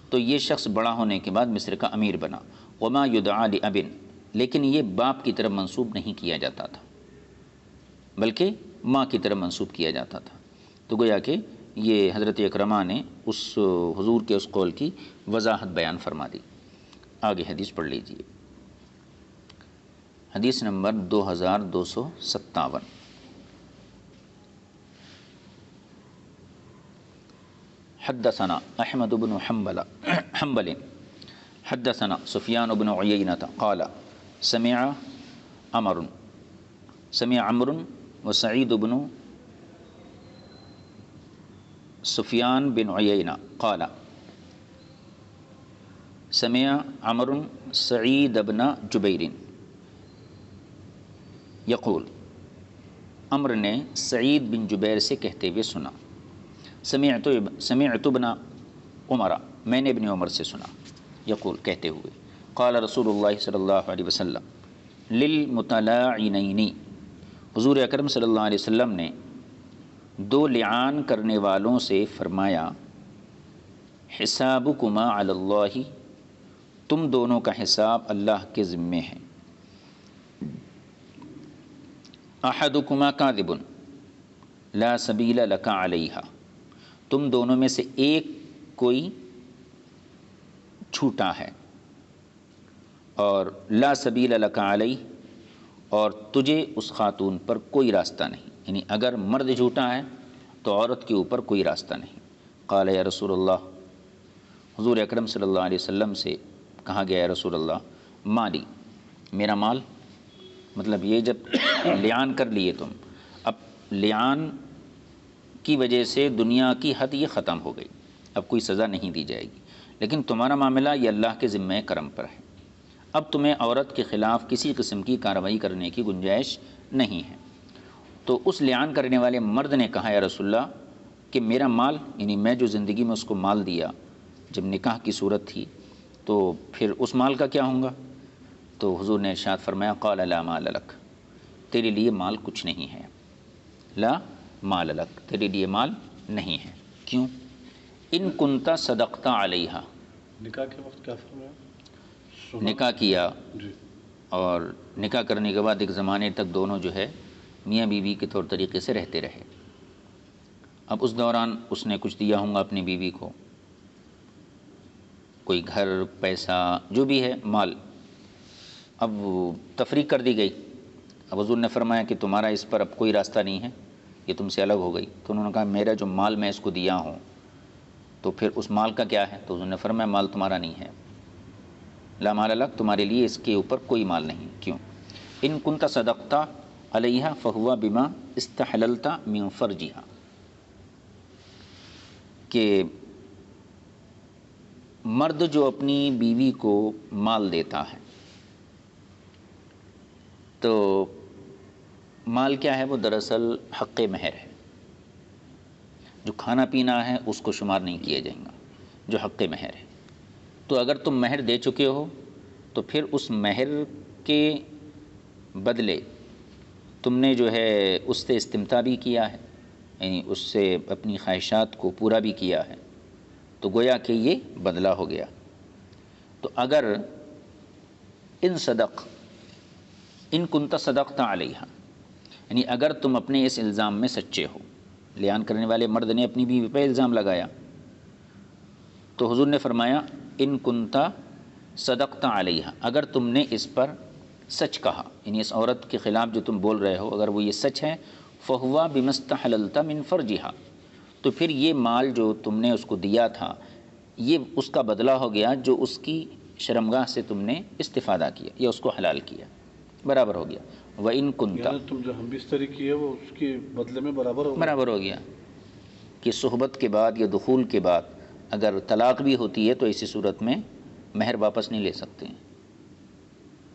تو یہ شخص بڑا ہونے کے بعد مصر کا امیر بنا، وما یدعا لأب، لیکن یہ باپ کی طرف منسوب نہیں کیا جاتا تھا، بلکہ ماں کی طرف منسوب کیا جاتا تھا۔ تو گویا کہ یہ حضرت اکرمہ نے اس حضور کے اس قول کی وضاحت بیان فرما دی۔ آگے حدیث پڑھ لیجئے، حدیث نمبر 2257۔ حدثنا احمد بن حنبل حدثنا سفیان بن عیینۃ قال سمع عمرو وسعید بن سفیان بن عیینہ قال سمع عمرو سعید بن جبیر یقول، عمر نے سعید بن جبیر سے کہتے ہوئے سنا، سمعت ابن عمر، میں نے ابن عمر سے سنا، یقول کہتے ہوئے، قال رسول اللہ صلی اللہ علیہ وسلم للمتلاعنین، حضور اکرم صلی اللہ علیہ وسلم نے دو لعان کرنے والوں سے فرمایا، حسابکما علی اللہ، تم دونوں کا حساب اللہ کے ذمے ہے، احدکما کاذب لا سبیل لک علیہا، تم دونوں میں سے ایک کوئی جھوٹا ہے، اور لا سبیل لک علیہ، اور تجھے اس خاتون پر کوئی راستہ نہیں، یعنی اگر مرد جھوٹا ہے تو عورت کے اوپر کوئی راستہ نہیں۔ قال یا رسول اللہ، حضور اکرم صلی اللہ علیہ وسلم سے کہا گیا، یا رسول اللہ مالی، میرا مال، مطلب یہ جب لعان کر لیے تم، اب لعان کی وجہ سے دنیا کی حد یہ ختم ہو گئی، اب کوئی سزا نہیں دی جائے گی، لیکن تمہارا معاملہ یہ اللہ کے ذمہ کرم پر ہے، اب تمہیں عورت کے خلاف کسی قسم کی کارروائی کرنے کی گنجائش نہیں ہے۔ تو اس لعان کرنے والے مرد نے کہا، یا رسول اللہ کہ میرا مال، یعنی میں جو زندگی میں اس کو مال دیا جب نکاح کی صورت تھی، تو پھر اس مال کا کیا ہوں گا؟ تو حضور نے ارشاد فرمایا، قال لا مال لک، تیرے لیے مال کچھ نہیں ہے، لا مال لک، تیرے لیے مال نہیں ہے۔ کیوں؟ ان کنتا صدقتا علیہا، نکاح کے وقت کیا فرمایا؟ نکاح کیا، جی، اور نکاح کرنے کے بعد ایک زمانے تک دونوں جو ہے میاں بیوی کے طور طریقے سے رہتے رہے، اب اس دوران اس نے کچھ دیا ہوں گا اپنی بیوی کو، کوئی گھر، پیسہ، جو بھی ہے مال، اب تفریق کر دی گئی، اب حضور نے فرمایا کہ تمہارا اس پر اب کوئی راستہ نہیں ہے، یہ تم سے الگ ہو گئی، تو انہوں نے کہا میرا جو مال میں اس کو دیا ہوں تو پھر اس مال کا کیا ہے؟ تو حضور نے فرمایا مال تمہارا نہیں ہے، لا مال لک، تمہارے لیے اس کے اوپر کوئی مال نہیں۔ کیوں؟ ان کنت صدقتا علیہا فہو بما استحللت من فرجہا، کہ مرد جو اپنی بیوی کو مال دیتا ہے، تو مال کیا ہے؟ وہ دراصل حق مہر ہے، جو کھانا پینا ہے اس کو شمار نہیں کیا جائے گا، جو حق مہر ہے۔ تو اگر تم مہر دے چکے ہو تو پھر اس مہر کے بدلے تم نے جو ہے اس سے استمتاع بھی کیا ہے، یعنی اس سے اپنی خواہشات کو پورا بھی کیا ہے، تو گویا کہ یہ بدلہ ہو گیا۔ تو اگر ان کنت صدقت علیہا، یعنی اگر تم اپنے اس الزام میں سچے ہو، لعان کرنے والے مرد نے اپنی بیوی پہ الزام لگایا، تو حضور نے فرمایا ان کنت صدقت علیہا، اگر تم نے اس پر سچ کہا، یعنی اس عورت کے خلاف جو تم بول رہے ہو اگر وہ یہ سچ ہے، فہو بما استحللت من فرجہا، تو پھر یہ مال جو تم نے اس کو دیا تھا یہ اس کا بدلہ ہو گیا جو اس کی شرمگاہ سے تم نے استفادہ کیا یا اس کو حلال کیا، برابر ہو گیا۔ وَإِن كُنْتَ، یعنی تم جو ہم بستری کی ہے وہ اس کے بدلے میں برابر ہو گیا؟ برابر ہو گیا، کہ صحبت کے بعد یا دخول کے بعد اگر طلاق بھی ہوتی ہے تو ایسی صورت میں مہر واپس نہیں لے سکتے ہیں،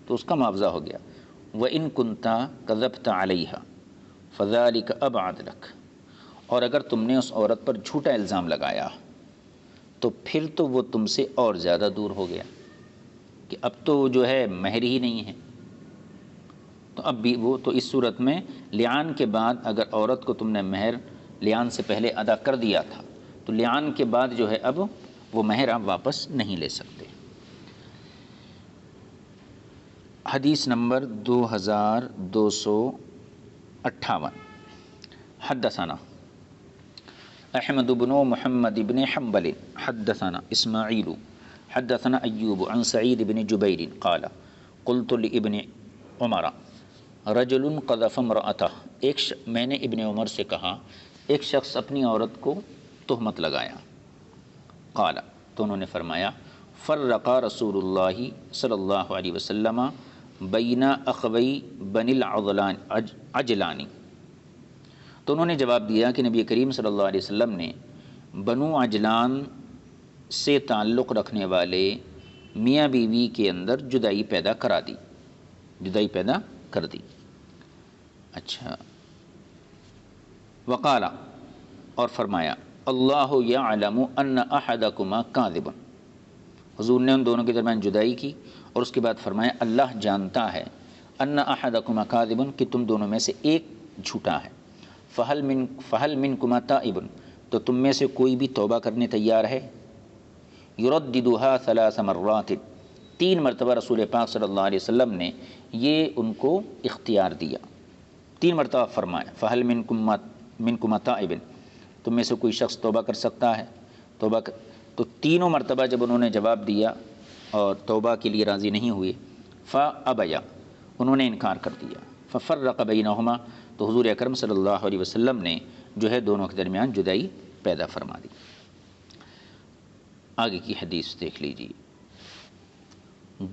تو اس کا معاوضہ ہو گیا۔ وَإِن كُنْتَ كَذَبْتَ عَلَيْهَا فَذَلِكَ أَبْعَدُ لَكَ، اور اگر تم نے اس عورت پر جھوٹا الزام لگایا تو پھر تو وہ تم سے اور زیادہ دور ہو گیا، کہ اب تو جو ہے مہر ہی نہیں ہے، تو اب بھی وہ تو اس صورت میں لعان کے بعد اگر عورت کو تم نے مہر لعان سے پہلے ادا کر دیا تھا تو لعان کے بعد جو ہے اب وہ مہر آپ واپس نہیں لے سکتے۔ حدیث نمبر 2258، 58 حدثنا احمد بن محمد بن حنبل حدثنا اسماعیل حدثنا ایوب عن سعید بن جبیر قال قلت لابن عمر رجل قذف امرأته میں نے ابن عمر سے کہا ایک شخص اپنی عورت کو تہمت لگایا. قال تو انہوں نے فرمایا فرق رسول اللہ صلی اللہ علیہ وسلم بین اخوی بنی العجلانی. تو انہوں نے جواب دیا کہ نبی کریم صلی اللہ علیہ وسلم نے بنو عجلان سے تعلق رکھنے والے میاں بیوی کے اندر جدائی پیدا کر دی. اچھا. وقال اور فرمایا اللہ یعلم ان احدکما کاذب. حضور نے ان دونوں کے درمیان جدائی کی اور اس کے بعد فرمایا اللہ جانتا ہے ان احدکما کاذب کہ تم دونوں میں سے ایک جھوٹا ہے. فہل منکما تائب تو تم میں سے کوئی بھی توبہ کرنے تیار ہے. یرددها 3 مرات 3 مرتبہ رسول پاک صلی اللہ علیہ وسلم نے یہ ان کو اختیار دیا. 3 مرتبہ فرمایا فہل منکما تائب تم میں سے کوئی شخص توبہ کر سکتا ہے. تو تینوں مرتبہ جب انہوں نے جواب دیا اور توبہ کے لیے راضی نہیں ہوئے فابیا انہوں نے انکار کر دیا. ففرق بینہما تو حضور اکرم صلی اللہ علیہ وسلم نے جو ہے دونوں کے درمیان جدائی پیدا فرما دی. آگے کی حدیث دیکھ لیجیے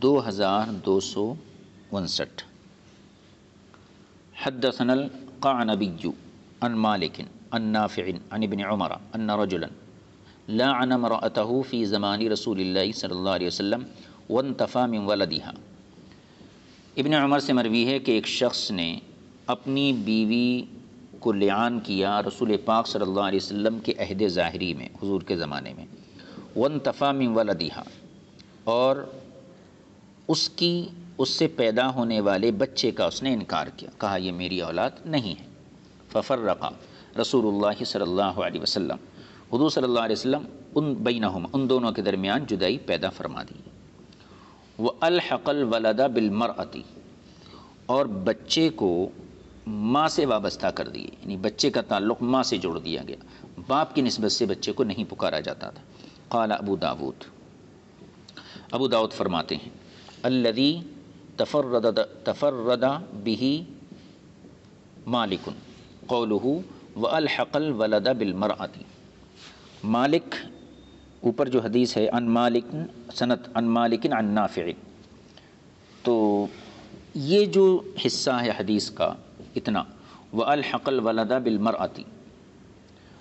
2259. حدثنا القعنبی عن مالک عن نافع عن ابن عمر ان رجلا لعن امرأته في زمان رسول اللہ صلی اللہ علیہ وسلم وانتفى من ولدها. ابن عمر سے مروی ہے کہ ایک شخص نے اپنی بیوی کو لعان کیا رسول پاک صلی اللہ علیہ وسلم کے عہد ظاہری میں حضور کے زمانے میں. وانتفى من ولدها اور اس سے پیدا ہونے والے بچے کا اس نے انکار کیا, کہا یہ میری اولاد نہیں ہے. ففرق رسول اللہ صلی اللہ علیہ وسلم حضور صلی اللہ علیہ وسلم ان دونوں کے درمیان جدائی پیدا فرما دی. وَأَلْحَقَ الْوَلَدَ بِالْمَرْأَةِ اور بچے کو ماں سے وابستہ کر دیے, یعنی بچے کا تعلق ماں سے جوڑ دیا گیا, باپ کی نسبت سے بچے کو نہیں پکارا جاتا تھا. قال ابو داؤد فرماتے ہیں الذی تفرد به مالک قوله وَأَلْحَقَ الْوَلَدَ بِالْمَرْأَةِ. مالک اوپر جو حدیث ہے عن مالک سند عن مالک عن نافع, تو یہ جو حصہ ہے حدیث کا اتنا وَأَلْحَقَ الْوَلَدَ بِالْمَرْأَةِ,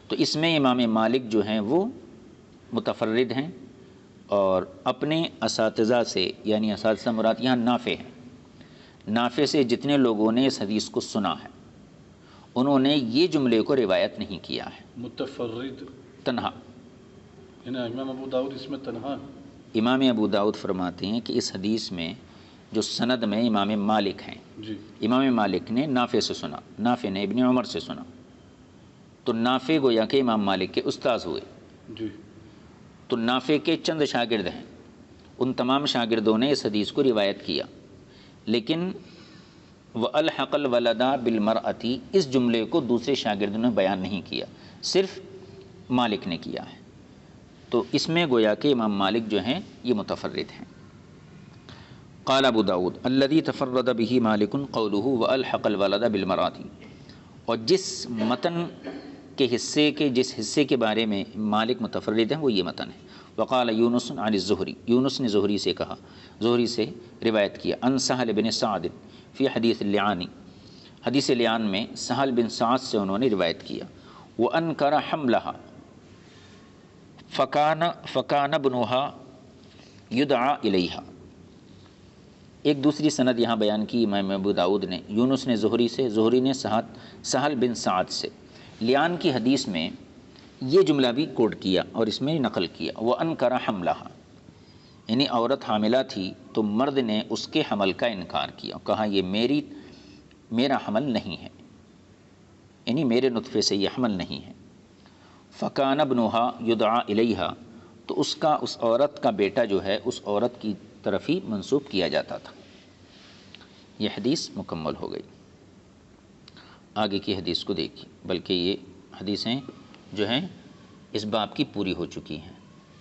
تو اس میں امام مالک جو ہیں وہ متفرد ہیں اور اپنے اساتذہ سے, یعنی اساتذہ مراد یہاں نافع ہیں, نافع سے جتنے لوگوں نے اس حدیث کو سنا ہے انہوں نے یہ جملے کو روایت نہیں کیا ہے. متفرد تنہا, امام ابو داؤد اس میں تنہا. امام ابو داؤد فرماتے ہیں کہ اس حدیث میں جو سند میں امام مالک ہیں جی, امام مالک نے نافع سے سنا, نافع نے ابن عمر سے سنا, تو نافع گویا کہ امام مالک کے استاذ ہوئے. جی, تو نافع کے چند شاگرد ہیں, ان تمام شاگردوں نے اس حدیث کو روایت کیا, لیکن وَأَلْحَقَ الْوَلَدَ بِالْمَرْأَةِ اس جملے کو دوسرے شاگردوں نے بیان نہیں کیا, صرف مالک نے کیا ہے. تو اس میں گویا کہ امام مالک جو ہیں یہ متفرد ہیں. قال ابو داود الذي تفرد به مالک قوله وَأَلْحَقَ الْوَلَدَ بِالْمَرْأَةِ, اور جس متن کے جس حصے کے بارے میں مالک متفرد ہیں وہ یہ متن ہے. وقال یونس عن الزہری, یونس نے زہری سے کہا, زہری سے روایت کیا عن سہل بن سعد فی حدیث اللعان, حدیث لعان میں سہل بن سعد سے انہوں نے روایت کیا. وانکر حملها فکان ابنها یدعا الیہا. ایک دوسری سند یہاں بیان کی امام ابو داود نے, یونس نے زہری سے, زہری نے سہل بن سعد سے. لیان کی حدیث میں یہ جملہ بھی کوٹ کیا اور اس میں نقل کیا وَأَنْكَرَ حَمْلَهَا, یعنی عورت حاملہ تھی تو مرد نے اس کے حمل کا انکار کیا, کہا یہ میرا حمل نہیں ہے, یعنی میرے نطفے سے یہ حمل نہیں ہے. فَكَانَ ابْنُهَا يُدْعَى إِلَيْهَا, تو اس عورت کا بیٹا جو ہے اس عورت کی طرف ہی منسوب کیا جاتا تھا. یہ حدیث مکمل ہو گئی. آگے کی حدیث کو دیکھیے، بلکہ یہ حدیثیں جو ہیں اس باب کی پوری ہو چکی ہیں۔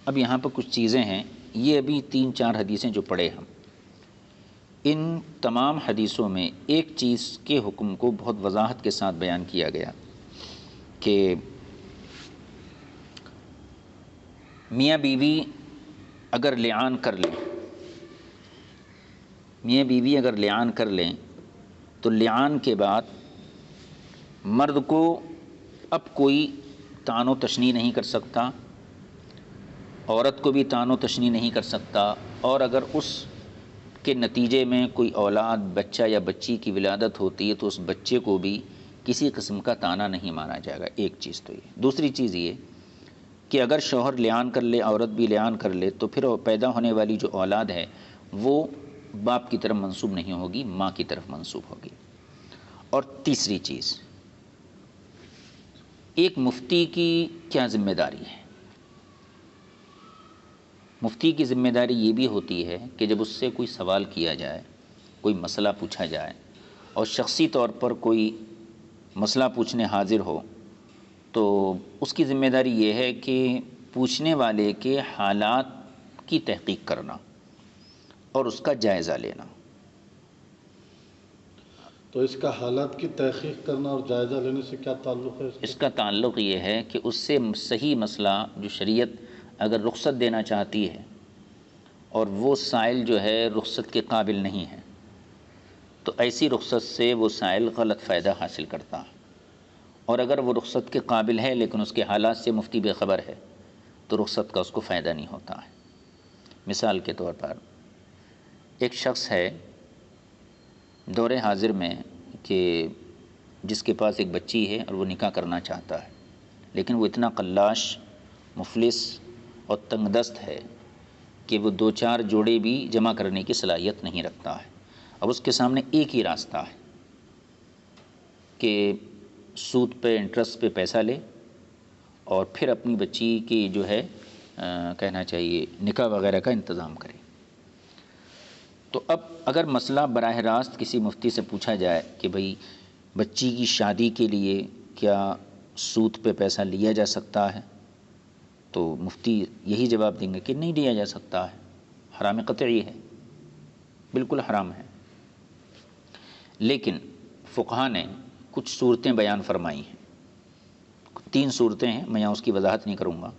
اب یہاں پر کچھ چیزیں ہیں، یہ ابھی 3-4 حدیثیں جو پڑھے ہم، ان تمام حدیثوں میں ایک چیز کے حکم کو بہت وضاحت کے ساتھ بیان کیا گیا کہ میاں بیوی اگر لعان کر لیں، میاں بیوی اگر لعان کر لیں تو لعان کے بعد مرد کو اب کوئی طعن و تشنیع نہیں کر سکتا، عورت کو بھی طعن و تشنیع نہیں کر سکتا، اور اگر اس کے نتیجے میں کوئی اولاد، بچہ یا بچی کی ولادت ہوتی ہے تو اس بچے کو بھی کسی قسم کا طعنہ نہیں مارا جائے گا۔ ایک چیز تو یہ۔ دوسری چیز یہ کہ اگر شوہر لعان کر لے، عورت بھی لعان کر لے، تو پھر پیدا ہونے والی جو اولاد ہے وہ باپ کی طرف منسوب نہیں ہوگی، ماں کی طرف منسوب ہوگی۔ اور تیسری چیز، ایک مفتی کی کیا ذمہ داری ہے؟ مفتی کی ذمہ داری یہ بھی ہوتی ہے کہ جب اس سے کوئی سوال کیا جائے، کوئی مسئلہ پوچھا جائے، اور شخصی طور پر کوئی مسئلہ پوچھنے حاضر ہو، تو اس کی ذمہ داری یہ ہے کہ پوچھنے والے کے حالات کی تحقیق کرنا اور اس کا جائزہ لینا۔ تو اس کا حالات کی تحقیق کرنا اور جائزہ لینے سے کیا تعلق ہے اس کا تعلق یہ ہے کہ اس سے صحیح مسئلہ جو شریعت اگر رخصت دینا چاہتی ہے اور وہ سائل جو ہے رخصت کے قابل نہیں ہے، تو ایسی رخصت سے وہ سائل غلط فائدہ حاصل کرتا ہے، اور اگر وہ رخصت کے قابل ہے لیکن اس کے حالات سے مفتی بے خبر ہے تو رخصت کا اس کو فائدہ نہیں ہوتا ہے۔ مثال کے طور پر ایک شخص ہے دور حاضر میں کہ جس کے پاس ایک بچی ہے اور وہ نکاح کرنا چاہتا ہے، لیکن وہ اتنا قلاش، مفلس اور تنگ دست ہے کہ وہ 2-4 جوڑے بھی جمع کرنے کی صلاحیت نہیں رکھتا ہے۔ اب اس کے سامنے ایک ہی راستہ ہے کہ سود پہ، انٹرسٹ پہ پیسہ لے اور پھر اپنی بچی کی جو ہے کہنا چاہیے نکاح وغیرہ کا انتظام کرے۔ تو اب اگر مسئلہ براہ راست کسی مفتی سے پوچھا جائے کہ بھئی بچی کی شادی کے لیے کیا سود پہ پیسہ لیا جا سکتا ہے، تو مفتی یہی جواب دیں گے کہ نہیں لیا جا سکتا ہے، حرام قطعی ہے، بالکل حرام ہے۔ لیکن فقہا نے کچھ صورتیں بیان فرمائی ہیں، 3 صورتیں ہیں، میں یہاں اس کی وضاحت نہیں کروں گا۔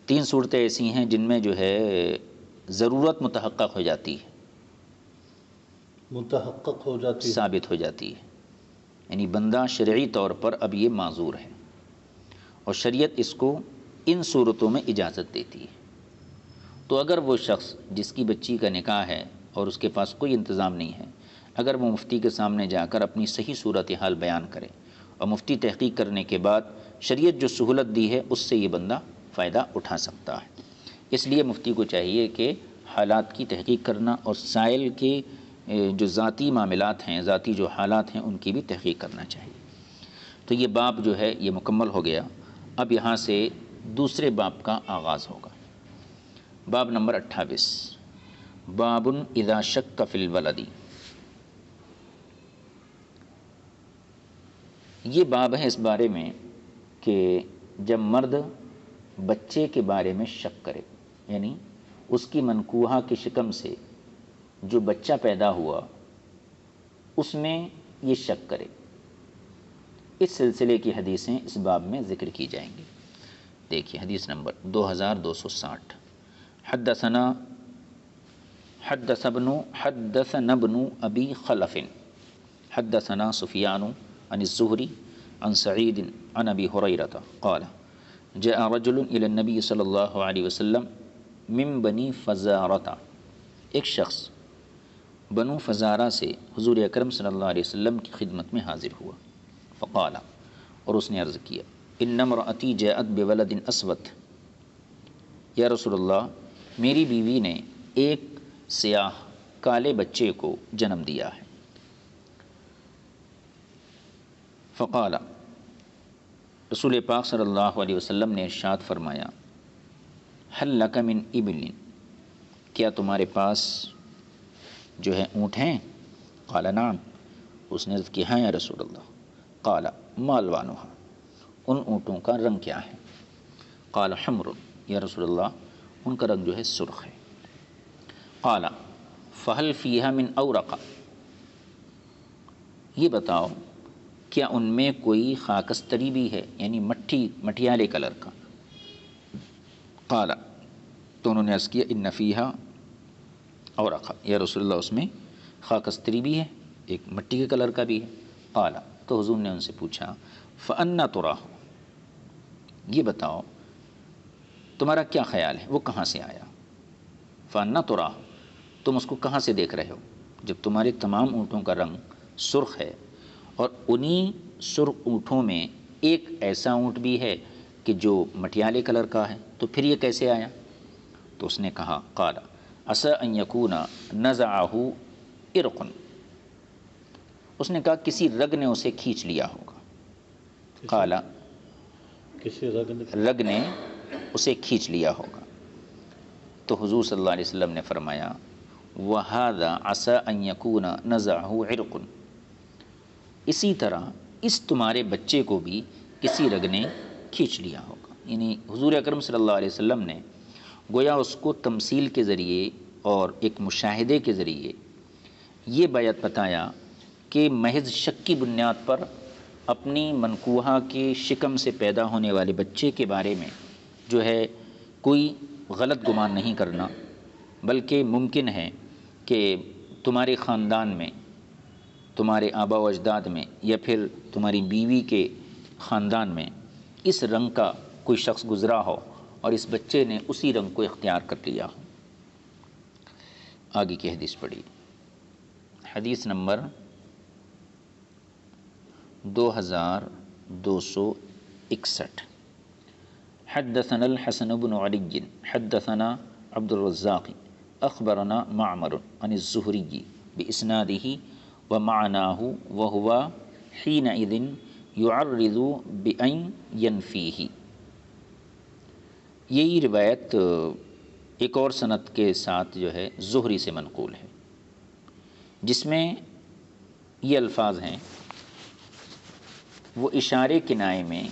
3 صورتیں ایسی ہیں جن میں جو ہے ضرورت متحقق ہو جاتی ہے، متحقق ہو جاتی ہے، ثابت ہو جاتی ہے، یعنی بندہ شرعی طور پر اب یہ معذور ہے، اور شریعت اس کو ان صورتوں میں اجازت دیتی ہے۔ تو اگر وہ شخص جس کی بچی کا نکاح ہے اور اس کے پاس کوئی انتظام نہیں ہے، اگر وہ مفتی کے سامنے جا کر اپنی صحیح صورتحال بیان کرے اور مفتی تحقیق کرنے کے بعد شریعت جو سہولت دی ہے اس سے یہ بندہ فائدہ اٹھا سکتا ہے۔ اس لیے مفتی کو چاہیے کہ حالات کی تحقیق کرنا اور سائل کے جو ذاتی معاملات ہیں، ذاتی جو حالات ہیں، ان کی بھی تحقیق کرنا چاہیے۔ تو یہ باب جو ہے یہ مکمل ہو گیا۔ اب یہاں سے دوسرے باب کا آغاز ہوگا۔ باب نمبر 28، باب اذا شک فی الولد۔ یہ باب ہے اس بارے میں کہ جب مرد بچے کے بارے میں شک کرے، یعنی اس کی منکوحہ کی شکم سے جو بچہ پیدا ہوا اس میں یہ شک کرے، اس سلسلے کی حدیثیں اس باب میں ذکر کی جائیں گی۔ دیکھیے حدیث نمبر 2260، حدثنا ابن ابی خلف حدثنا سفیان عن الزہری عن سعید عن ابی ہریرہ قال جاء رجل الى النبی صلی اللہ علیہ وسلم من بنی فزارہ، ایک شخص بنو فزارہ سے حضور اکرم صلی اللہ علیہ وسلم کی خدمت میں حاضر ہوا، فقال، اور اس نے عرض کیا، ان امرأتی جاءت بولد اسود، یا رسول اللہ میری بیوی نے ایک سیاہ کالے بچے کو جنم دیا ہے۔ فقال، رسول پاک صلی اللہ علیہ وسلم نے ارشاد فرمایا، هل لک من ابل، کیا تمہارے پاس جو ہے اونٹ ہیں؟ قال نعم، اس نے عرض کیا ہاں یا رسول اللہ۔ قال ما الوانها، ان اونٹوں کا رنگ کیا ہے؟ قال حمر، یا رسول اللہ ان کا رنگ جو ہے سرخ ہے۔ قال فهل فيها من اورق، یہ بتاؤ کیا ان میں کوئی خاکستری بھی ہے، یعنی مٹھیالے کلر کا؟ قال، تو انہوں نے عرض کیا ان فیہا اورق، یا رسول اللہ اس میں خاکستری بھی ہے، ایک مٹی کے کلر کا بھی ہے۔ قال، تو حضور نے ان سے پوچھا فأنا تراہ، یہ بتاؤ تمہارا کیا خیال ہے وہ کہاں سے آیا؟ فأنا تراہ، تم اس کو کہاں سے دیکھ رہے ہو جب تمہارے تمام اونٹوں کا رنگ سرخ ہے، اور انہی سرخ اونٹوں میں ایک ایسا اونٹ بھی ہے کہ جو مٹیالے کلر کا ہے، تو پھر یہ کیسے آیا؟ تو اس نے کہا قال عسى ان يكون نزعه عرق، اس نے کہا کسی رگ نے اسے کھینچ لیا ہوگا۔ قال، کسی رگ نے اسے کھینچ لیا ہوگا۔ تو حضور صلی اللہ علیہ وسلم نے فرمایا وَهَذَا عَسَىٰ أَن يَكُونَ نَزَعَهُ عِرْقٌ، اسی طرح اس تمہارے بچے کو بھی کسی رگ نے کھینچ لیا ہوگا۔ یعنی حضور اکرم صلی اللہ علیہ وسلم نے گویا اس کو تمثیل کے ذریعے اور ایک مشاہدے کے ذریعے یہ بیعت بتایا کہ محض شک کی بنیاد پر اپنی منکوحہ کے شکم سے پیدا ہونے والے بچے کے بارے میں جو ہے کوئی غلط گمان نہیں کرنا، بلکہ ممکن ہے کہ تمہارے خاندان میں، تمہارے آبا و اجداد میں، یا پھر تمہاری بیوی کے خاندان میں اس رنگ کا کوئی شخص گزرا ہو اور اس بچے نے اسی رنگ کو اختیار کر لیا ہو۔ آگے کی حدیث پڑھی، حدیث نمبر 2261۔ حدثنا الحسن بن علي حدثنا عبد الرزاق اخبرنا معمر عن الزهري باسناده ومعناه وهو حينئذ يعرض بأن ينفيه، یہی روایت ایک اور سند کے ساتھ جو ہے زہری سے منقول ہے، جس میں یہ الفاظ ہیں، وہ اشارے کنائے میں،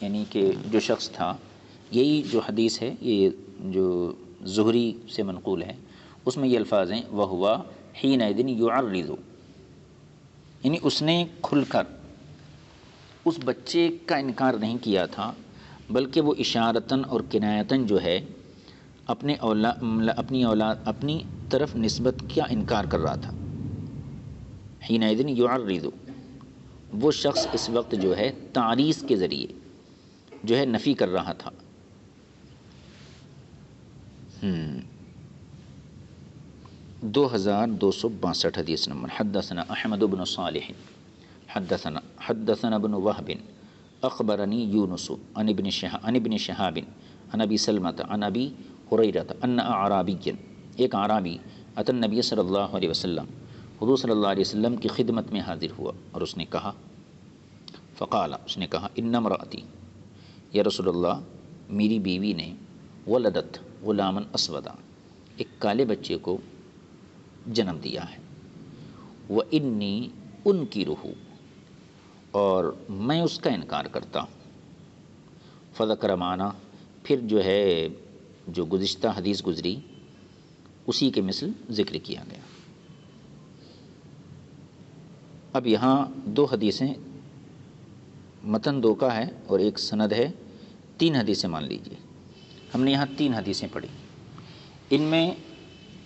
یعنی کہ جو شخص تھا، یہی جو حدیث ہے یہ جو زہری سے منقول ہے، اس میں یہ الفاظ ہیں وَهُوَ حِينَئِذٍ يُعَرِّضُ، یعنی اس نے کھل کر اس بچے کا انکار نہیں کیا تھا، بلکہ وہ اشارتاً اور کنایتاً جو ہے اپنی طرف نسبت کیا انکار کر رہا تھا۔ حِينَئِذٍ يُعَرِّضُ، وہ شخص اس وقت جو ہے تعریض کے ذریعے جو ہے نفی کر رہا تھا۔ 2262 حدیث نمبر۔ حدثنا احمد بن صالح حدثنا ابن وهب اخبرنی یونس عن ابن شہاب عن ابی سلمۃ عن ابی ہریرۃ ان اعرابیا، ایک اعرابی اتى النبی صلی اللہ علیہ وسلم، حضور صلی اللہ علیہ وسلم کی خدمت میں حاضر ہوا، اور اس نے کہا فقال، اس نے کہا ان امراتی، یا رسول اللہ میری بیوی نے ولدت غلاما اسودا، ایک کالے بچے کو جنم دیا ہے، وانی انکرہ، اور میں اس کا انکار کرتا ہوں۔ فذکر معنا، پھر جو ہے جو گزشتہ حدیث گزری اسی کے مثل ذکر کیا گیا۔ اب یہاں دو حدیثیں، متن دو کا ہے اور ایک سند ہے، 3 حدیثیں مان لیجئے۔ ہم نے یہاں 3 حدیثیں پڑھی، ان میں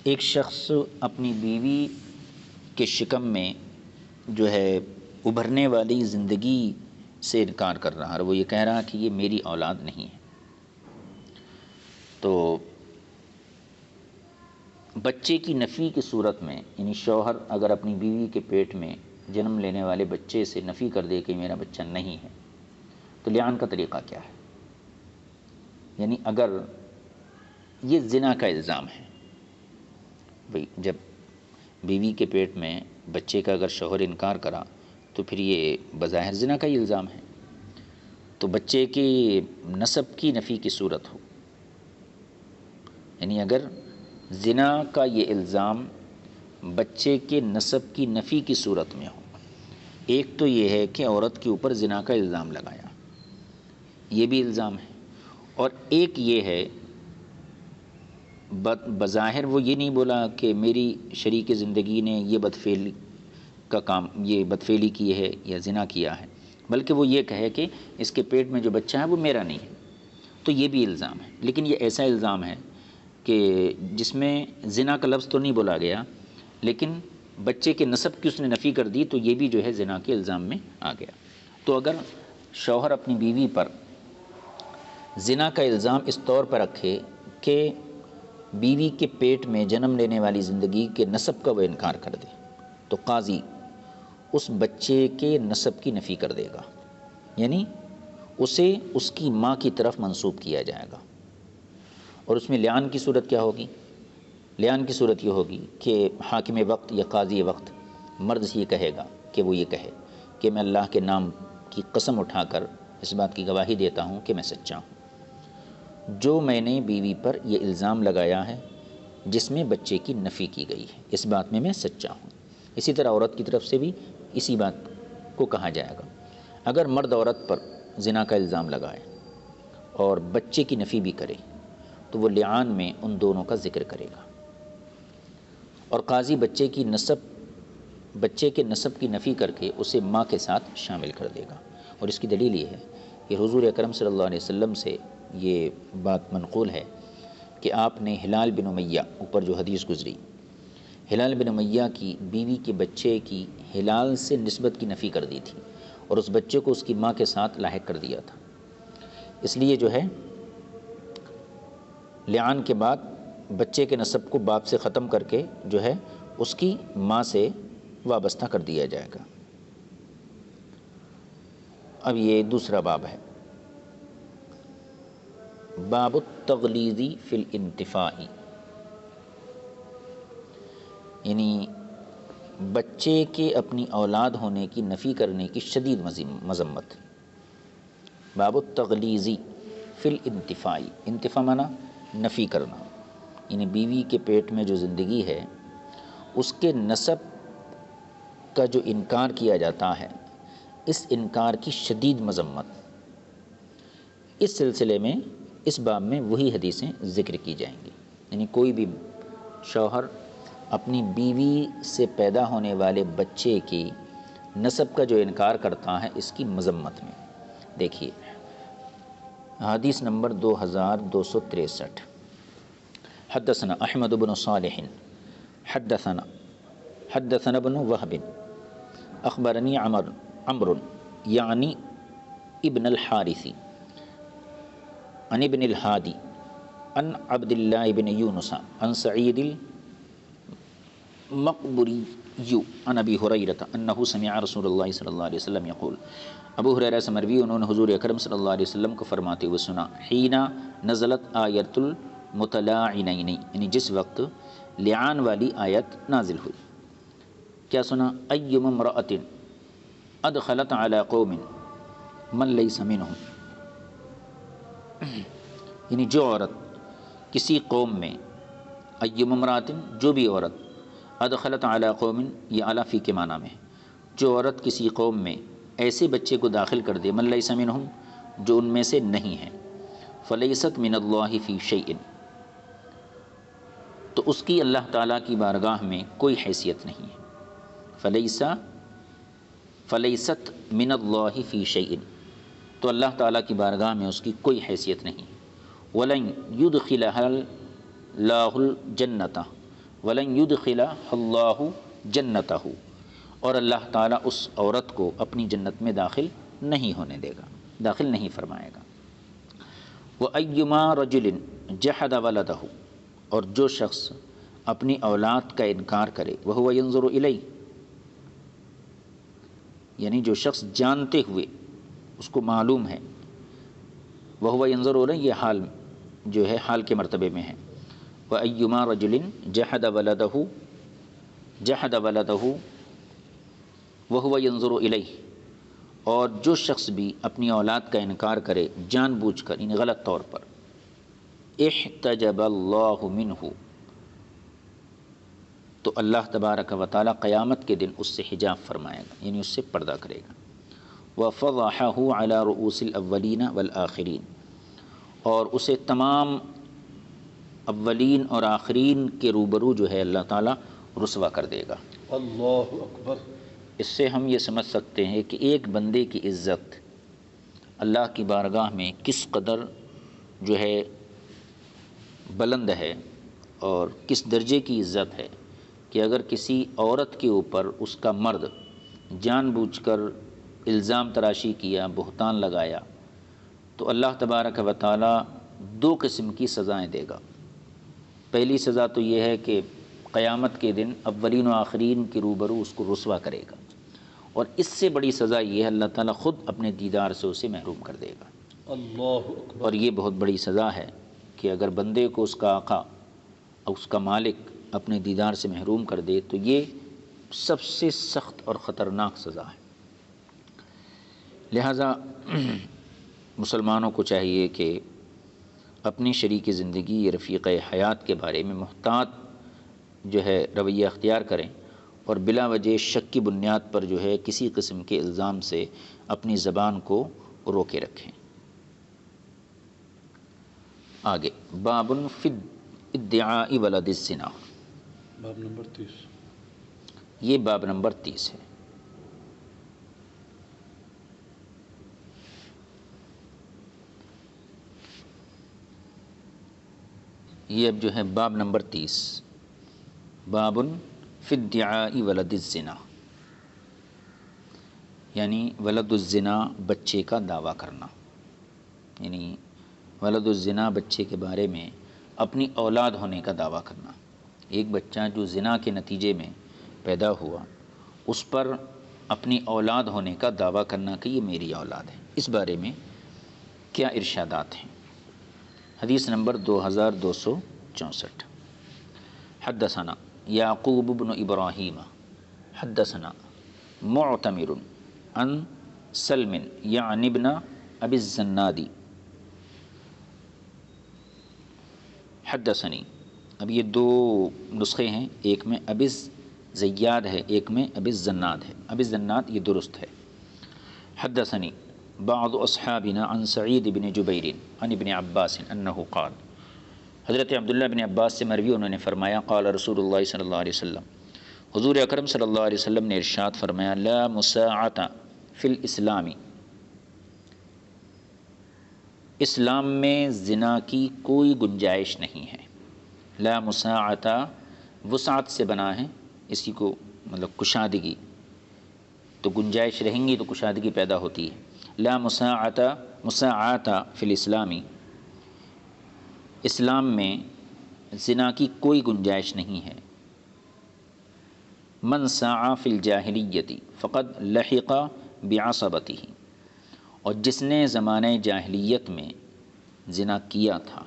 ایک شخص اپنی بیوی کے شکم میں جو ہے ابھرنے والی زندگی سے انکار کر رہا، اور وہ یہ کہہ رہا کہ یہ میری اولاد نہیں ہے۔ تو بچے کی نفی کی صورت میں، یعنی شوہر اگر اپنی بیوی کے پیٹ میں جنم لینے والے بچے سے نفی کر دے کہ میرا بچہ نہیں ہے، تو لعان کا طریقہ کیا ہے؟ یعنی اگر یہ زنا کا الزام ہے، بھئی جب بیوی کے پیٹ میں بچے کا اگر شوہر انکار کرا تو پھر یہ بظاہر زنا کا ہی الزام ہے، تو بچے کی نسب کی نفی کی صورت ہو، یعنی اگر زنا کا یہ الزام بچے کے نسب کی نفی کی صورت میں ہو، ایک تو یہ ہے کہ عورت کے اوپر زنا کا الزام لگایا، یہ بھی الزام ہے، اور ایک یہ ہے بظاہر وہ یہ نہیں بولا کہ میری شریک زندگی نے یہ بدفعلی کا کام، یہ بدفعلی کی ہے یا زنا کیا ہے، بلکہ وہ یہ کہے کہ اس کے پیٹ میں جو بچہ ہے وہ میرا نہیں ہے، تو یہ بھی الزام ہے۔ لیکن یہ ایسا الزام ہے کہ جس میں زنا کا لفظ تو نہیں بولا گیا، لیکن بچے کے نسب کی اس نے نفی کر دی، تو یہ بھی جو ہے زنا کے الزام میں آ گیا۔ تو اگر شوہر اپنی بیوی پر زنا کا الزام اس طور پر رکھے کہ بیوی کے پیٹ میں جنم لینے والی زندگی کے نسب کا وہ انکار کر دے، تو قاضی اس بچے کے نسب کی نفی کر دے گا، یعنی اسے اس کی ماں کی طرف منسوب کیا جائے گا۔ اور اس میں لعان کی صورت کیا ہوگی؟ لعان کی صورت یہ ہوگی کہ حاکم وقت یا قاضی وقت مرد سے یہ کہے گا کہ وہ یہ کہے کہ میں اللہ کے نام کی قسم اٹھا کر اس بات کی گواہی دیتا ہوں کہ میں سچا ہوں، جو میں نے بیوی پر یہ الزام لگایا ہے جس میں بچے کی نفی کی گئی ہے، اس بات میں سچا ہوں۔ اسی طرح عورت کی طرف سے بھی اسی بات کو کہا جائے گا۔ اگر مرد عورت پر زنا کا الزام لگائے اور بچے کی نفی بھی کرے تو وہ لعان میں ان دونوں کا ذکر کرے گا، اور قاضی بچے کے نسب کی نفی کر کے اسے ماں کے ساتھ شامل کر دے گا۔ اور اس کی دلیل یہ ہے کہ حضور اکرم صلی اللہ علیہ وسلم سے یہ بات منقول ہے کہ آپ نے ہلال بن امیہ اوپر جو حدیث گزری، ہلال بن امیہ کی بیوی کے بچے کی ہلال سے نسبت کی نفی کر دی تھی اور اس بچے کو اس کی ماں کے ساتھ لاحق کر دیا تھا۔ اس لیے جو ہے لعان کے بعد بچے کے نسب کو باپ سے ختم کر کے جو ہے اس کی ماں سے وابستہ کر دیا جائے گا۔ اب یہ دوسرا باب ہے، باب التغلیظ فی الانتفاع، یعنی بچے کے اپنی اولاد ہونے کی نفی کرنے کی شدید مذمت۔ باب التغلیظ فی الانتفاع، انتفاع معنی نفی کرنا، یعنی بیوی کے پیٹ میں جو زندگی ہے اس کے نسب کا جو انکار کیا جاتا ہے، اس انکار کی شدید مذمت۔ اس سلسلے میں اس باب میں وہی حدیثیں ذکر کی جائیں گی، یعنی کوئی بھی شوہر اپنی بیوی سے پیدا ہونے والے بچے کی نسب کا جو انکار کرتا ہے اس کی مذمت میں۔ دیکھیے حدیث نمبر 2263، حدثنا احمد بن صالح حدثنا ابن وهب اخبرنی عمرو یعنی ابن الحارث عن ابن الہادی عن عبد اللہ بن یونس عن سعید المقبری عن ابی ہریرہ انہ سمع رسول اللہ صلی اللہ علیہ وسلم یقول، ابو ہریرہ سے مروی انہوں نے حضور اکرم صلی اللہ علیہ وسلم کو فرماتے ہوئے سنا، حین نزلت آیت المتلاعنین، یعنی جس وقت لعان والی آیت نازل ہوئی۔ کیا سنا؟ ایم امرأۃ ادخلت علی قوم من لیس منہم، یعنی جو عورت کسی قوم میں، ایم امرأۃ جو بھی عورت، ادخلت علی قوم یہ اعلیٰ فی کے معنی میں، جو عورت کسی قوم میں ایسے بچے کو داخل کر دے، من لیس منہم جو ان میں سے نہیں ہے، فلیست من اللہ فی شیء تو اس کی اللہ تعالیٰ کی بارگاہ میں کوئی حیثیت نہیں ہے، فلیست من اللہ فی شیء تو اللہ تعالیٰ کی بارگاہ میں اس کی کوئی حیثیت نہیں، ولن یدخلها اللہ الجنۃ ولن یدخلها اللہ جنتہ اور اللہ تعالیٰ اس عورت کو اپنی جنت میں داخل نہیں ہونے دے گا، داخل نہیں فرمائے گا۔ وَأَيُّمَا رَجُلٍ جَحَدَ وَلَدَهُ اور جو شخص اپنی اولاد کا انکار کرے، وَهُوَ يَنظُرُ إِلَيْهِ یعنی جو شخص جانتے ہوئے اس کو معلوم ہے، وَهُوَ يَنظُرُ إِلَيْهِ یہ حال جو ہے حال کے مرتبے میں ہے، وَأَيُّمَا رَجُلٍ جَحَدَ وَلَدَهُ وَهُوَ يَنظُرُ إِلَيْهِ اور جو شخص بھی اپنی اولاد کا انکار کرے جان بوجھ کر، یعنی غلط طور پر، احتجب اللہ منہ تو اللہ تبارک و تعالیٰ قیامت کے دن اس سے حجاب فرمائے گا، یعنی اس سے پردہ کرے گا۔ وَفَضَحَهُ عَلَى رُؤُوسِ الْأَوَّلِينَ وَالْآخِرِينَ، اور اسے تمام اولین اور آخرین کے روبرو جو ہے اللہ تعالیٰ رسوا کر دے گا۔ اللہ اکبر۔ اس سے ہم یہ سمجھ سکتے ہیں کہ ایک بندے کی عزت اللہ کی بارگاہ میں کس قدر جو ہے بلند ہے اور کس درجے کی عزت ہے، کہ اگر کسی عورت کے اوپر اس کا مرد جان بوجھ کر الزام تراشی کیا، بہتان لگایا، تو اللہ تبارک و تعالیٰ دو قسم کی سزائیں دے گا۔ پہلی سزا تو یہ ہے کہ قیامت کے دن اولین و آخرین کے روبرو اس کو رسوا کرے گا، اور اس سے بڑی سزا یہ ہے اللہ تعالیٰ خود اپنے دیدار سے اسے محروم کر دے گا۔ اللہ اکبر۔ اور یہ بہت بڑی سزا ہے کہ اگر بندے کو اس کا آقا اور اس کا مالک اپنے دیدار سے محروم کر دے تو یہ سب سے سخت اور خطرناک سزا ہے۔ لہٰذا مسلمانوں کو چاہیے کہ اپنی شریک زندگی یا رفیق حیات کے بارے میں محتاط جو ہے رویہ اختیار کریں، اور بلا وجہ شک کی بنیاد پر جو ہے کسی قسم کے الزام سے اپنی زبان کو روکے رکھیں۔ آگے باب فی ادعاء ولد الزنا، باب نمبر 30۔ یہ باب نمبر 30 ہے۔ یہ اب جو ہے باب نمبر 30، باب فی ادعاء ولد الزنا، یعنی ولد الزنا بچے کا دعویٰ کرنا، یعنی ولد الزنا بچے کے بارے میں اپنی اولاد ہونے کا دعویٰ کرنا۔ ایک بچہ جو زنا کے نتیجے میں پیدا ہوا، اس پر اپنی اولاد ہونے کا دعویٰ کرنا کہ یہ میری اولاد ہے، اس بارے میں کیا ارشادات ہیں۔ حدیث نمبر 2264۔ حدثنا یعقوب بن ابراہیم حدثنا معتمر عن سلم یعنی ابن ابی الزنادی حدثنی، اب یہ دو نسخے ہیں، ایک میں ابی زیاد ہے، ایک میں ابی الزناد ہے۔ ابی الزناد یہ درست ہے۔ حدثنی بعض اصحابنا عن سعید بن جبیر عن ابن عباس انہ قال، حضرت عبداللہ بن عباس سے مروی انہوں نے فرمایا، قال رسول اللہ صلی اللہ علیہ وسلم، حضور اکرم صلی اللہ علیہ وسلم نے ارشاد فرمایا، لا مساعۃ فی الاسلام، اسلام میں زنا کی کوئی گنجائش نہیں ہے۔ لا مساعۃ وسعت سے بنا ہے، اسی کو مطلب کشادگی، تو گنجائش رہیں گی تو کشادگی پیدا ہوتی ہے۔ لا مساعۃ فی الاسلامی، اسلام میں زنا کی کوئی گنجائش نہیں ہے۔ من سعى فی الجاہلیت فقد لحق بعصبتہ، اور جس نے زمانہ جاہلیت میں زنا کیا تھا،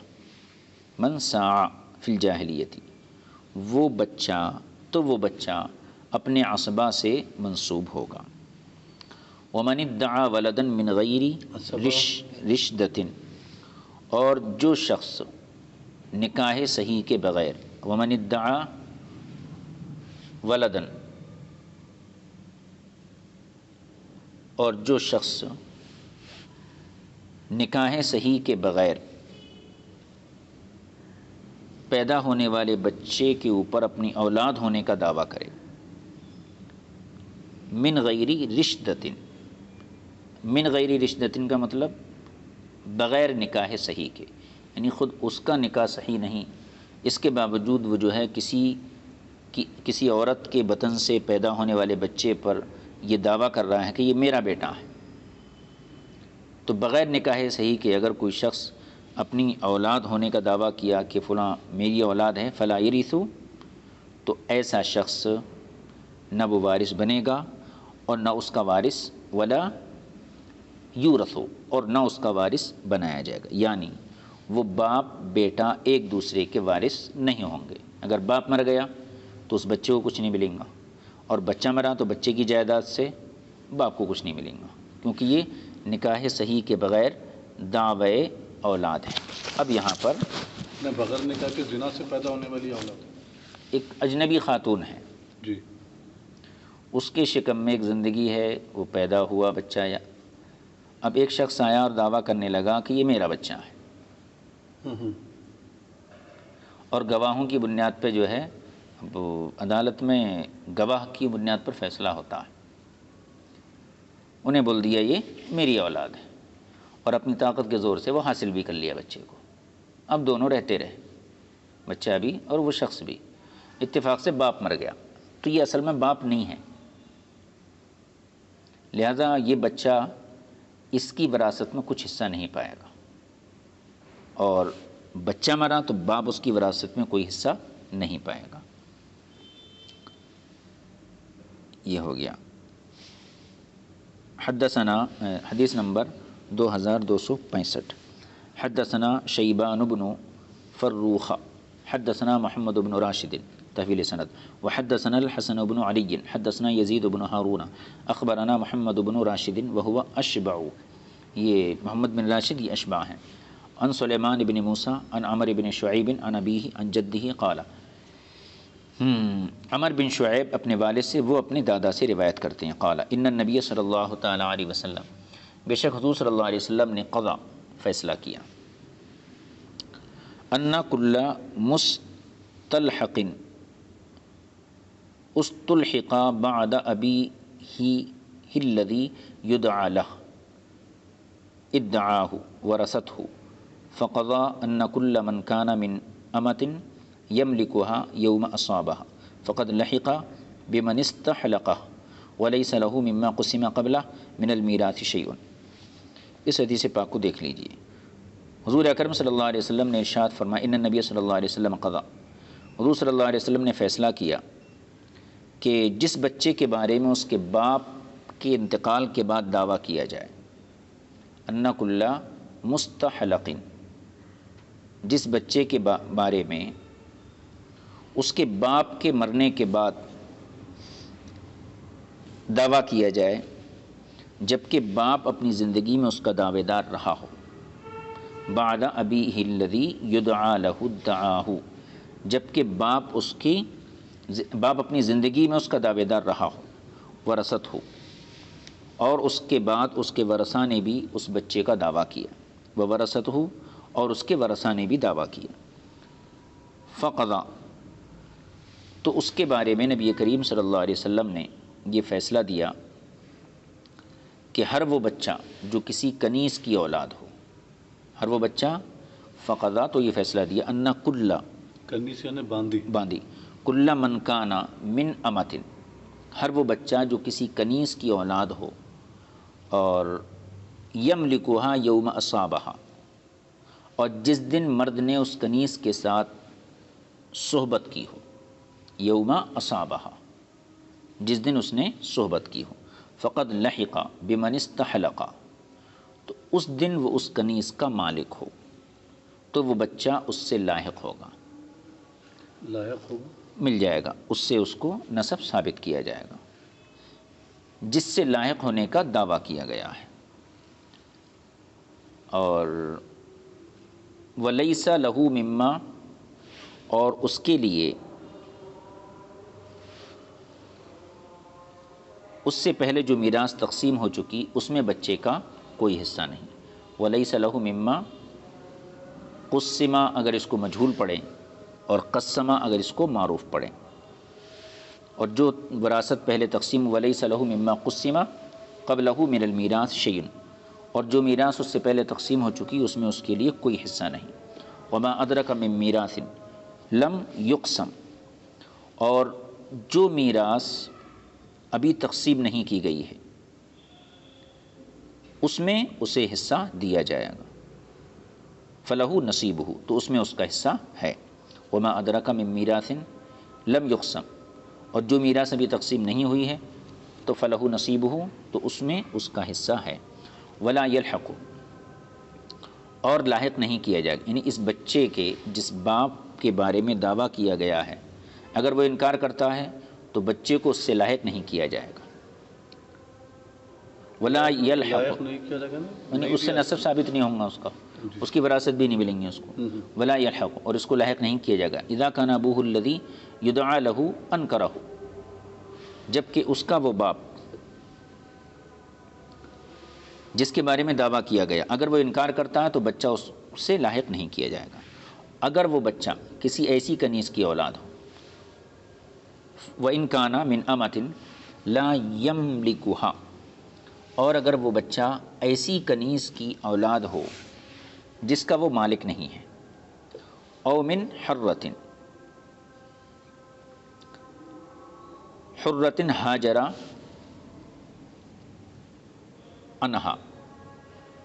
من سعى فی الجاہلیت، وہ بچہ اپنے عصبہ سے منسوب ہوگا۔ ومن ادعى ولدا من غیر رشدۃ، اور جو شخص نکاح صحیح کے بغیر، ومن ادعى ولدا، اور جو شخص نکاح صحیح کے بغیر پیدا ہونے والے بچے کے اوپر اپنی اولاد ہونے کا دعویٰ کرے، من غیر رشدۃ، من غیر رشدۃ کا مطلب بغیر نکاح صحیح کے، یعنی خود اس کا نکاح صحیح نہیں، اس کے باوجود وہ جو ہے کسی عورت کے بطن سے پیدا ہونے والے بچے پر یہ دعویٰ کر رہا ہے کہ یہ میرا بیٹا ہے۔ تو بغیر نکاح صحیح کے اگر کوئی شخص اپنی اولاد ہونے کا دعویٰ کیا کہ فلاں میری اولاد ہے، فلا یرث، تو ایسا شخص نہ وہ وارث بنے گا اور نہ اس کا وارث، ولا یورث، اور نہ اس کا وارث بنایا جائے گا، یعنی وہ باپ بیٹا ایک دوسرے کے وارث نہیں ہوں گے۔ اگر باپ مر گیا تو اس بچے کو کچھ نہیں ملیں گا، اور بچہ مرا تو بچے کی جائیداد سے باپ کو کچھ نہیں ملیں گا، کیونکہ یہ نکاح صحیح کے بغیر دعوی اولاد ہے۔ اب یہاں پر بغیر نکاح کے زنا سے پیدا ہونے والی اولاد، ایک اجنبی خاتون ہے، جی اس کے شکم میں ایک زندگی ہے، وہ پیدا ہوا بچہ، یا اب ایک شخص آیا اور دعویٰ کرنے لگا کہ یہ میرا بچہ ہے، اور گواہوں کی بنیاد پہ جو ہے وہ عدالت میں گواہ کی بنیاد پر فیصلہ ہوتا ہے، انہیں بول دیا یہ میری اولاد ہے، اور اپنی طاقت کے زور سے وہ حاصل بھی کر لیا بچے کو۔ اب دونوں رہتے رہے، بچہ بھی اور وہ شخص بھی، اتفاق سے باپ مر گیا، تو یہ اصل میں باپ نہیں ہے، لہذا یہ بچہ اس کی وراثت میں کچھ حصہ نہیں پائے گا، اور بچہ مرا تو باپ اس کی وراثت میں کوئی حصہ نہیں پائے گا۔ یہ ہو گیا۔ حدثنا حدیث نمبر 2265، حدثنا شیبان بن فروخ حدثنا محمد بن راشد طویل سند، وحدثنا الحسن بن علی حدثنا یزید بن ہارون اخبرنا محمد بن راشد وهو اشبع، یہ محمد بن راشد یہ اشبع ہیں، عن سلیمان بن موسیٰ عن عمر بن شعیب عن ابیہ عن جدہ قال، عمر بن شعیب اپنے والد سے، وہ اپنے دادا سے روایت کرتے ہیں، قال ان النبی صلی اللہ تعالی علیہ وسلم، بے شک حضور صلی اللہ علیہ وسلم نے قضا فیصلہ کیا، ان کل مستلحق استلحق بعد ابیہ الذی یدعى له ادعاه ورثته، فقضى ان كل من كان من امة يملكها يوم اصابها فقد لحق بمن استحلقه وليس له مما قسم قبله من الميراث شيء۔ اس حدیث پاک کو دیکھ لیجئے، حضور اکرم صلی اللہ علیہ وسلم نے ارشاد فرمایا، ان النبی صلی اللہ علیہ وسلم قضا، حضور صلی اللہ علیہ وسلم نے فیصلہ کیا کہ جس بچے کے بارے میں اس کے باپ کے انتقال کے بعد دعویٰ کیا جائے، ان کل مستحلق، جس بچے کے بارے میں اس کے باپ کے مرنے کے بعد دعویٰ کیا جائے جبکہ باپ اپنی زندگی میں اس کا دعوے دار رہا ہو، بعد ابیہ الذی یدعى له ادعاہ، جبکہ باپ اپنی زندگی میں اس کا دعوے دار رہا ہو، ورثت ہو، اور اس کے بعد اس کے ورثاء نے بھی اس بچے کا دعویٰ کیا، وورثت ہو، اور اس کے ورثاء نے بھی دعویٰ کیا، فقضا، تو اس کے بارے میں نبی کریم صلی اللہ علیہ وسلم نے یہ فیصلہ دیا کہ ہر وہ بچہ جو کسی کنیز کی اولاد ہو، ہر وہ بچہ، فقضا تو یہ فیصلہ دیا، ان کل، کنیز یعنی باندھی، کل من کان من امت، ہر وہ بچہ جو کسی کنیز کی اولاد ہو، اور یملکھا یوم اصابہا، اور جس دن مرد نے اس کنیز کے ساتھ صحبت کی ہو، یوم اصابہا، جس دن اس نے صحبت کی ہو، فقد لحق بمن استحلق، تو اس دن وہ اس کنیز کا مالک ہو، تو وہ بچہ اس سے لاحق ہوگا، لاحق ہوگا، مل جائے گا، اس سے اس کو نسب ثابت کیا جائے گا جس سے لاحق ہونے کا دعویٰ کیا گیا ہے۔ اور وَلَيْسَ لَهُ مِمَّا، اور اس کے لیے اس سے پہلے جو میراث تقسیم ہو چکی اس میں بچے کا کوئی حصہ نہیں۔ وَلَيْسَ لَهُ مِمَّا قُسِّمَ اگر اس کو مجہول پڑھیں، اور قسمہ اگر اس کو معروف پڑھیں، اور جو وراثت پہلے تقسیم، وَلَيْسَ لَهُ مِمَّا قُسِّمَ قَبْلَهُ مِنَ الْمِيرَاثِ شَيْءٌ، اور جو میراث اس سے پہلے تقسیم ہو چکی اس میں اس کے لیے کوئی حصہ نہیں۔ وَمَا أَدْرَكَ مِن مِيرَاثٍ لَمْ يُقْسَمْ، اور جو میراث ابھی تقسیم نہیں کی گئی ہے اس میں اسے حصہ دیا جائے گا، فَلَهُ نَصِيبُهُ، تو اس میں اس کا حصہ ہے۔ وَمَا أَدْرَكَ مِن مِيرَاثٍ لَمْ يُقْسَمْ، اور جو میراث ابھی تقسیم نہیں ہوئی ہے تو فَلَهُ نَصِيبُهُ، تو اس میں اس کا حصہ ہے۔ وَلَا يَلْحَقُ، اور لاحق نہیں کیا جائے گا، یعنی اس بچے کے جس باپ کے بارے میں دعویٰ کیا گیا ہے اگر وہ انکار کرتا ہے تو بچے کو اس سے لاحق نہیں کیا جائے گا۔ ولا لاحق یلحق، نہیں کیا جائے گا، یعنی اس سے نسب ثابت نہیں ہوگا اس کا، اس کی وراثت بھی نہیں ملیں گی اس کو. ولا یلحق، اور اس کو لاحق نہیں کیا جائے گا. اذا کان ابوہ الذی یدعى له انکرہ، جبکہ اس کا وہ باپ جس کے بارے میں دعویٰ کیا گیا اگر وہ انکار کرتا ہے تو بچہ اس سے لاحق نہیں کیا جائے گا. اگر وہ بچہ کسی ایسی کنیز کی اولاد ہو، وَإِنْ كَانَ مِنْ أَمَةٍ لَا يَمْلِكُهَا، اور اگر وہ بچہ ایسی کنیز کی اولاد ہو جس کا وہ مالک نہیں ہے، او من حرۃ ہاجرہ انہا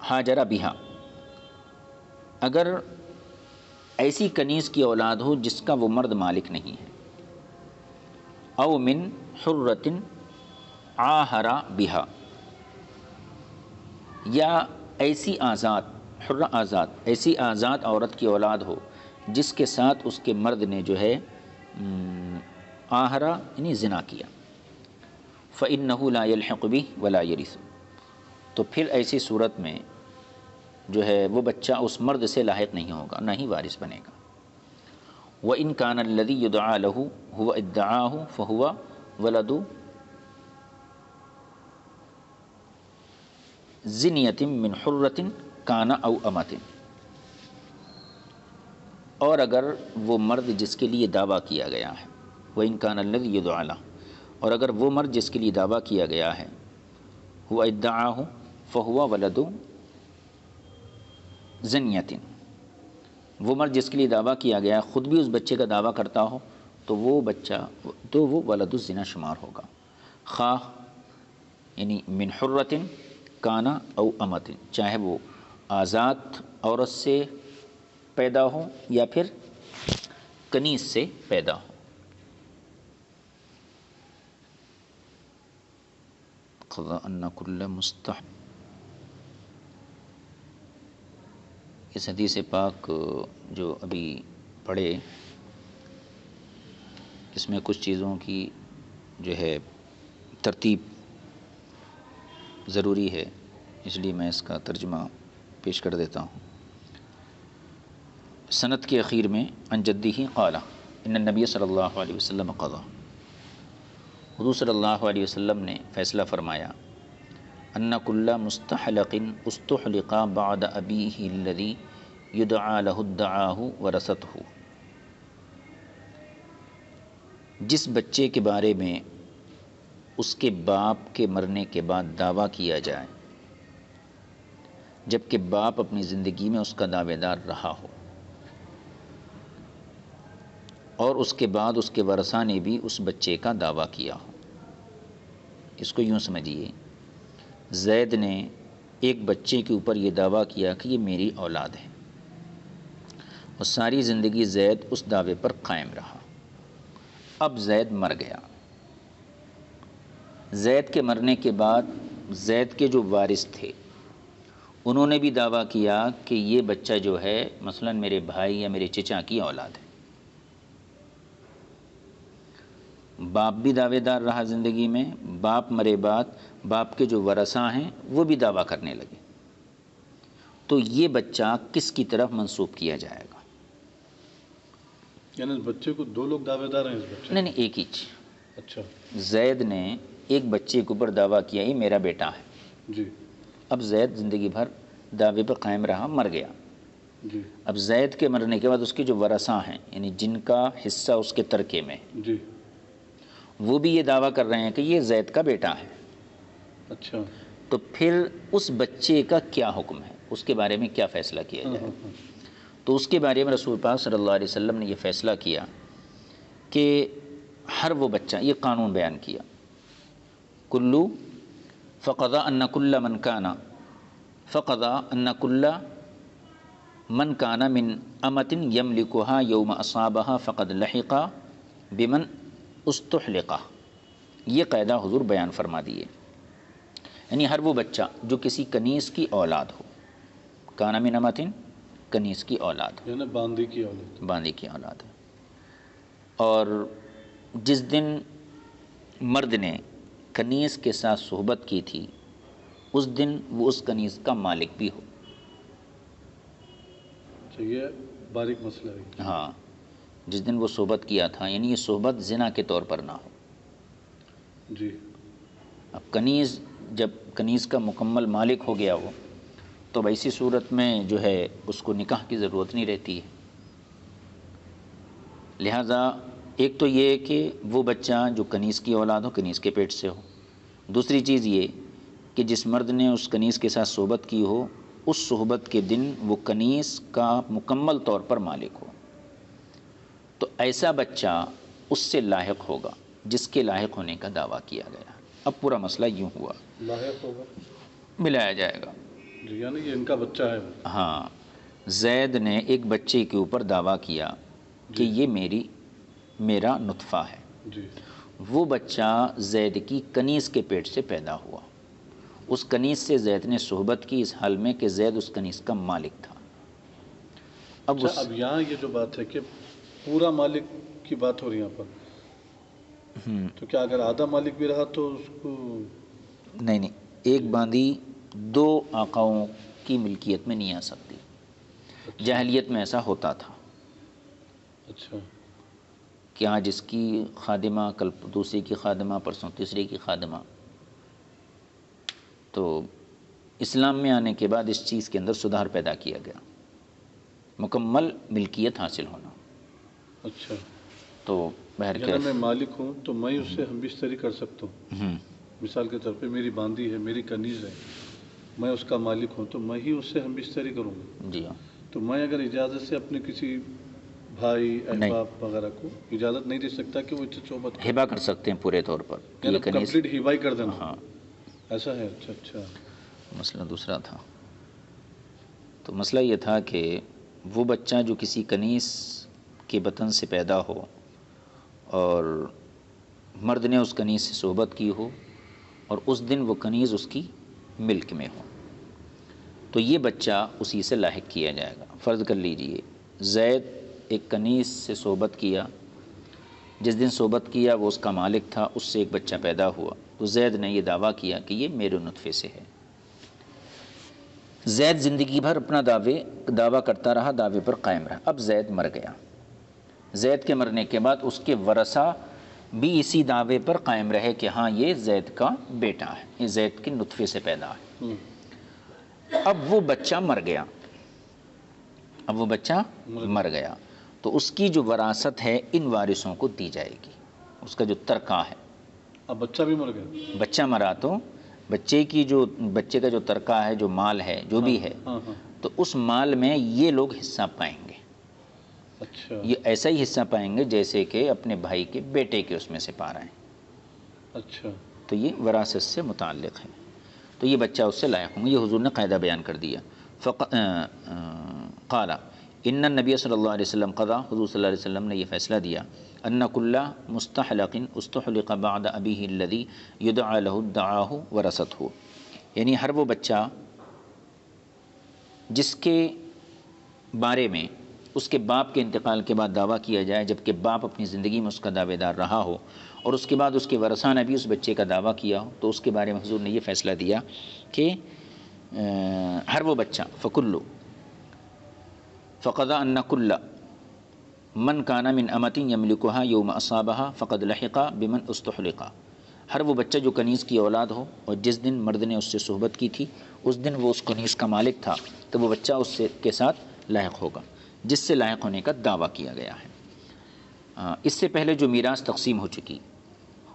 ہاجرہ بہا، اگر ایسی کنیز کی اولاد ہو جس کا وہ مرد مالک نہیں ہے، او من حرۃ عاہر بہا، یا ایسی آزاد حرہ آزاد ایسی آزاد عورت کی اولاد ہو جس کے ساتھ اس کے مرد نے جو ہے آہرہ یعنی زنا کیا، فإنہ لا یلحق بہ ولا یرث، تو پھر ایسی صورت میں جو ہے وہ بچہ اس مرد سے لاحق نہیں ہوگا، نہ ہی وارث بنے گا. وَإِنْ كَانَ الَّذِي يُدْعَى لَهُ هُوَ ادَّعَاهُ فَهُوَ وَلَدُ زِنْيَةٍ مِّنْ حُرَّةٍ كَانَ أَوْ أَمَةٍ، اور اگر وہ مرد جس کے لیے دعویٰ کیا گیا ہے، وَإِنْ كَانَ الَّذِي يُدْعَى لَهُ، اور اگر وہ مرد جس کے لیے دعویٰ کیا گیا ہے، هُوَ ادَّعَاهُ فَهُوَ وَلَدُ زِنْيَةٍ، وہ مرد جس کے لیے دعویٰ کیا گیا ہے خود بھی اس بچے کا دعویٰ کرتا ہو تو وہ بچہ تو وہ ولد الزنا شمار ہوگا، خواہ یعنی من حرۃ کانا او امت، چاہے وہ آزاد عورت سے پیدا ہو یا پھر کنیز سے پیدا ہو. قضا ان کل مستحب، اس حدیث پاک جو ابھی پڑھے اس میں کچھ چیزوں کی جو ہے ترتیب ضروری ہے، اس لیے میں اس کا ترجمہ پیش کر دیتا ہوں. سند کے اخیر میں عن جدہ قال ان النبی صلی اللہ علیہ وسلم قضا، حضور صلی اللہ علیہ وسلم نے فیصلہ فرمایا، ان کل مستحلق استحلق بعد ابیہ الذی یدعى له ادعاہ ورثته، جس بچے کے بارے میں اس کے باپ کے مرنے کے بعد دعویٰ کیا جائے جبکہ باپ اپنی زندگی میں اس کا دعوے دار رہا ہو، اور اس کے بعد اس کے ورثاء نے بھی اس بچے کا دعویٰ کیا ہو. اس کو یوں سمجھیے، زید نے ایک بچے کے اوپر یہ دعویٰ کیا کہ یہ میری اولاد ہے، اور ساری زندگی زید اس دعوے پر قائم رہا. اب زید مر گیا، زید کے مرنے کے بعد زید کے جو وارث تھے انہوں نے بھی دعویٰ کیا کہ یہ بچہ جو ہے مثلا میرے بھائی یا میرے چچا کی اولاد ہے. باپ بھی دعوے دار رہا زندگی میں، باپ مرے بعد باپ کے جو ورثاء ہیں وہ بھی دعویٰ کرنے لگے، تو یہ بچہ کس کی طرف منسوب کیا جائے گا؟ یعنی اس بچے کو دو لوگ دعوے دار ہیں اس بچے؟ نہیں ایک ہی. اچھا، زید نے ایک بچے کے اوپر دعویٰ کیا یہ میرا بیٹا ہے جی. اب زید زندگی بھر دعوے پر قائم رہا، مر گیا. جی اب زید کے مرنے کے بعد اس کے جو ورثاء ہیں یعنی جن کا حصہ اس کے ترکے میں، جی. وہ بھی یہ دعویٰ کر رہے ہیں کہ یہ زید کا بیٹا ہے. اچھا. تو پھر اس بچے کا کیا حکم ہے، اس کے بارے میں کیا فیصلہ کیا جائے؟ تو اس کے بارے میں رسول پاک صلی اللہ علیہ وسلم نے یہ فیصلہ کیا کہ ہر وہ بچہ، یہ قانون بیان کیا، کلو فقضا ان کل من کانا فقضا ان کل من کانا من امت یملکها یوم اصابها فقد لحق بمن استحلقہ، یہ قاعدہ حضور بیان فرما دیے. یعنی ہر وہ بچہ جو کسی کنیز کی اولاد ہو، کانا من امت کنیز کی اولاد ہو، یعنی باندھی کی اولاد، باندھی کی اولاد ہے، اور جس دن مرد نے کنیز کے ساتھ صحبت کی تھی اس دن وہ اس کنیز کا مالک بھی ہو. تو یہ باریک مسئلہ ہے. ہاں، جس دن وہ صحبت کیا تھا، یعنی یہ صحبت زنا کے طور پر نہ ہو. جی. اب کنیز، جب کنیز کا مکمل مالک ہو گیا وہ، تو اب ایسی صورت میں جو ہے اس کو نکاح کی ضرورت نہیں رہتی ہے. لہٰذا ایک تو یہ کہ وہ بچہ جو کنیز کی اولاد ہو، کنیز کے پیٹ سے ہو. دوسری چیز یہ کہ جس مرد نے اس کنیز کے ساتھ صحبت کی ہو، اس صحبت کے دن وہ کنیز کا مکمل طور پر مالک ہو. تو ایسا بچہ اس سے لاحق ہوگا جس کے لاحق ہونے کا دعویٰ کیا گیا. اب پورا مسئلہ یوں ہوا، لاحق ہوگا، ملایا جائے گا. جی، یعنی یہ ان کا بچہ ہے. ہاں، زید نے ایک بچے کے اوپر دعویٰ کیا کہ یہ میرا نطفہ ہے. جی. وہ بچہ زید کی کنیز کے پیٹ سے پیدا ہوا. اس کنیز سے زید نے صحبت کی اس حال میں کہ زید اس کنیز کا مالک تھا. اب اب یہاں یہ جو بات ہے کہ پورا مالک کی بات ہو رہی ہے یہاں پر، تو کیا اگر آدھا مالک بھی رہا تو اس کو؟ نہیں، ایک باندی دو آقاؤں کی ملکیت میں نہیں آ سکتی. جاہلیت میں ایسا ہوتا تھا. اچھا. کہ آج اس کی خادمہ، کل دوسری کی خادمہ، پرسوں تیسری کی خادمہ. تو اسلام میں آنے کے بعد اس چیز کے اندر سدھار پیدا کیا گیا، مکمل ملکیت حاصل ہونا. اچھا. تو اگر میں مالک ہوں تو میں اس سے ہم بستری کر سکتا ہوں. مثال کے طور پہ میری باندی ہے، میری کنیز ہے، میں اس کا مالک ہوں تو میں ہی اس سے ہم بستری کروں گا. جی ہاں. تو میں اگر اجازت سے اپنے کسی بھائی احباب وغیرہ کو اجازت نہیں دے سکتا کہ وہ اس سے صحبت کریں؟ ہبہ کر سکتے ہیں پورے طور پر. یعنی کمپلیٹ ہبہ ہی کر دینا. ہاں، ایسا ہے. اچھا. مسئلہ دوسرا تھا. تو مسئلہ یہ تھا کہ وہ بچہ جو کسی کنیز کے بطن سے پیدا ہو اور مرد نے اس کنیز سے صحبت کی ہو اور اس دن وہ کنیز اس کی ملک میں ہو، تو یہ بچہ اسی سے لاحق کیا جائے گا. فرض کر لیجئے زید ایک کنیز سے صحبت کیا، جس دن صحبت کیا وہ اس کا مالک تھا، اس سے ایک بچہ پیدا ہوا. تو زید نے یہ دعویٰ کیا کہ یہ میرے نطفے سے ہے. زید زندگی بھر اپنا دعویٰ کرتا رہا، دعوے پر قائم رہا. اب زید مر گیا. زید کے مرنے کے بعد اس کے ورثہ بھی اسی دعوے پر قائم رہے کہ ہاں یہ زید کا بیٹا ہے، یہ زید کے نطفے سے پیدا ہے. اب وہ بچہ مر گیا. تو اس کی جو وراثت ہے ان وارثوں کو دی جائے گی، اس کا جو ترکہ ہے. اب بچہ بھی مر گیا. بچہ مرا تو بچے کا جو ترکہ ہے، جو مال ہے، جو بھی ہے، تو اس مال میں یہ لوگ حصہ پائیں گے. اچھا. یہ ایسا ہی حصہ پائیں گے جیسے کہ اپنے بھائی کے بیٹے کے اس میں سے پا رہے ہیں. اچھا. تو یہ وراثت سے متعلق ہے. تو یہ بچہ اس سے لاحق ہوں گے. یہ حضور نے قاعدہ بیان کر دیا. قال ان النبی صلی اللہ علیہ وسلم قضا، حضور صلی اللہ علیہ وسلم نے یہ فیصلہ دیا، ان کل مستحلق استحلق بعد ابیہ الذی یدعى له ادعاه ورثته، یعنی ہر وہ بچہ جس کے بارے میں اس کے باپ کے انتقال کے بعد دعویٰ کیا جائے، جبکہ باپ اپنی زندگی میں اس کا دعوے دار رہا ہو، اور اس کے بعد اس کے ورثاء نے بھی اس بچے کا دعویٰ کیا ہو، تو اس کے بارے میں حضور نے یہ فیصلہ دیا کہ ہر وہ بچہ فقضى ان كل من كان من امة يملكها يوم اصابها فقد لحق بمن استحلق، ہر وہ بچہ جو کنیز کی اولاد ہو اور جس دن مرد نے اس سے صحبت کی تھی اس دن وہ اس کنیز کا مالک تھا، تو وہ بچہ اس سے کے ساتھ لاحق ہوگا جس سے لاحق ہونے کا دعویٰ کیا گیا ہے. اس سے پہلے جو میراث تقسیم ہو چکی،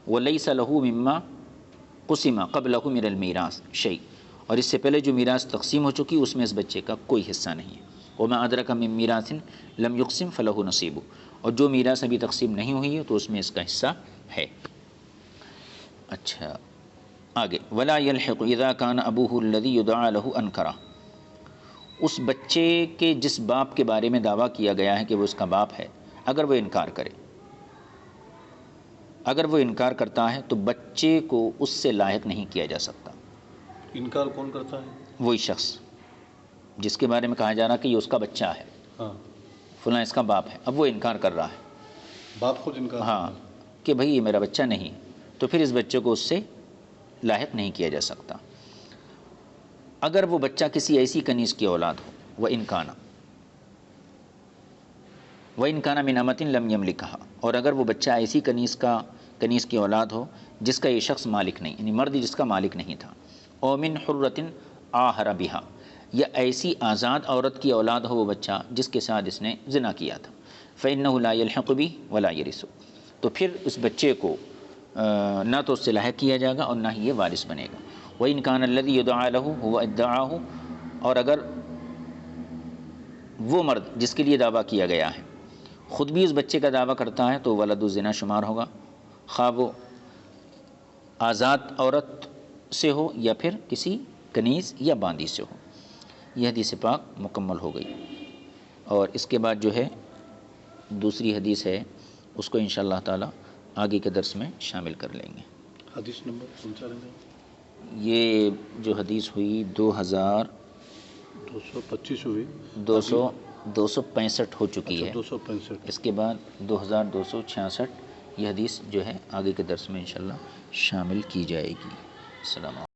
وَلَيْسَ لَهُ مِمَّا قُسِمَ قَبْلَهُ مِنَ الْمِيرَاثِ شَيْءٌ، اور اس سے پہلے جو میراث تقسیم ہو چکی اس میں اس بچے کا کوئی حصہ نہیں ہے. وَمَا أَدْرَكَ مِن مِيرَاثٍ لَمْ يُقْسِمْ فَلَهُ نَصِيبٌ، اور جو میراث ابھی تقسیم نہیں ہوئی ہے تو اس میں اس کا حصہ ہے. اچھا آگے، وَلَا يَلْحِقُ إِذَا كَانَ أَبُوهُ الَّذِي يُدْعَى لَهُ أَنْكَرَ، اس بچے کے جس باپ کے بارے میں دعویٰ کیا گیا ہے کہ وہ اس کا باپ ہے، اگر وہ انکار کرے، اگر وہ انکار کرتا ہے تو بچے کو اس سے لاحق نہیں کیا جا سکتا. انکار کون کرتا ہے؟ وہی شخص جس کے بارے میں کہا جا رہا کہ یہ اس کا بچہ ہے، ہاں، فلاں اس کا باپ ہے. اب وہ انکار کر رہا ہے، باپ خود انکار ہاں، کہ بھائی یہ میرا بچہ نہیں، تو پھر اس بچے کو اس سے لاحق نہیں کیا جا سکتا. اگر وہ بچہ کسی ایسی کنیز کی اولاد ہو، وہ انکانا، وَإِنْ كَانَ مِنْ أَمَةٍ لَمْ يَمْلِكَهَا، اور اگر وہ بچہ ایسی کنیز کی اولاد ہو جس کا یہ شخص مالک نہیں، یعنی مرد جس کا مالک نہیں تھا، او من حرۃ آہر بہا، یا ایسی آزاد عورت کی اولاد ہو وہ بچہ جس کے ساتھ اس نے زنا کیا تھا، فإنه لا يلحق به ولا يرث، تو پھر اس بچے کو نہ تو اس سے لاحق کیا جائے گا اور نہ ہی یہ وارث بنے گا۔ وإن كان الذي يدعى له هو ادعاه، اور اگر وہ مرد جس کے لیے دعویٰ کیا گیا ہے خود بھی اس بچے کا دعویٰ کرتا ہے تو ولد الزنا شمار ہوگا، خواہ وہ آزاد عورت سے ہو یا پھر کسی کنیز یا باندی سے ہو۔ یہ حدیث پاک مکمل ہو گئی، اور اس کے بعد جو ہے دوسری حدیث ہے، اس کو انشاءاللہ تعالی آگے کے درس میں شامل کر لیں گے۔ حدیث نمبر کون سا رہے گا؟ یہ جو حدیث ہوئی 225 ہوئی، 265 ہو چکی ہے، 265۔ اس کے بعد 2266 یہ حدیث جو ہے آگے کے درس میں انشاءاللہ شامل کی جائے گی۔ السلام علیکم۔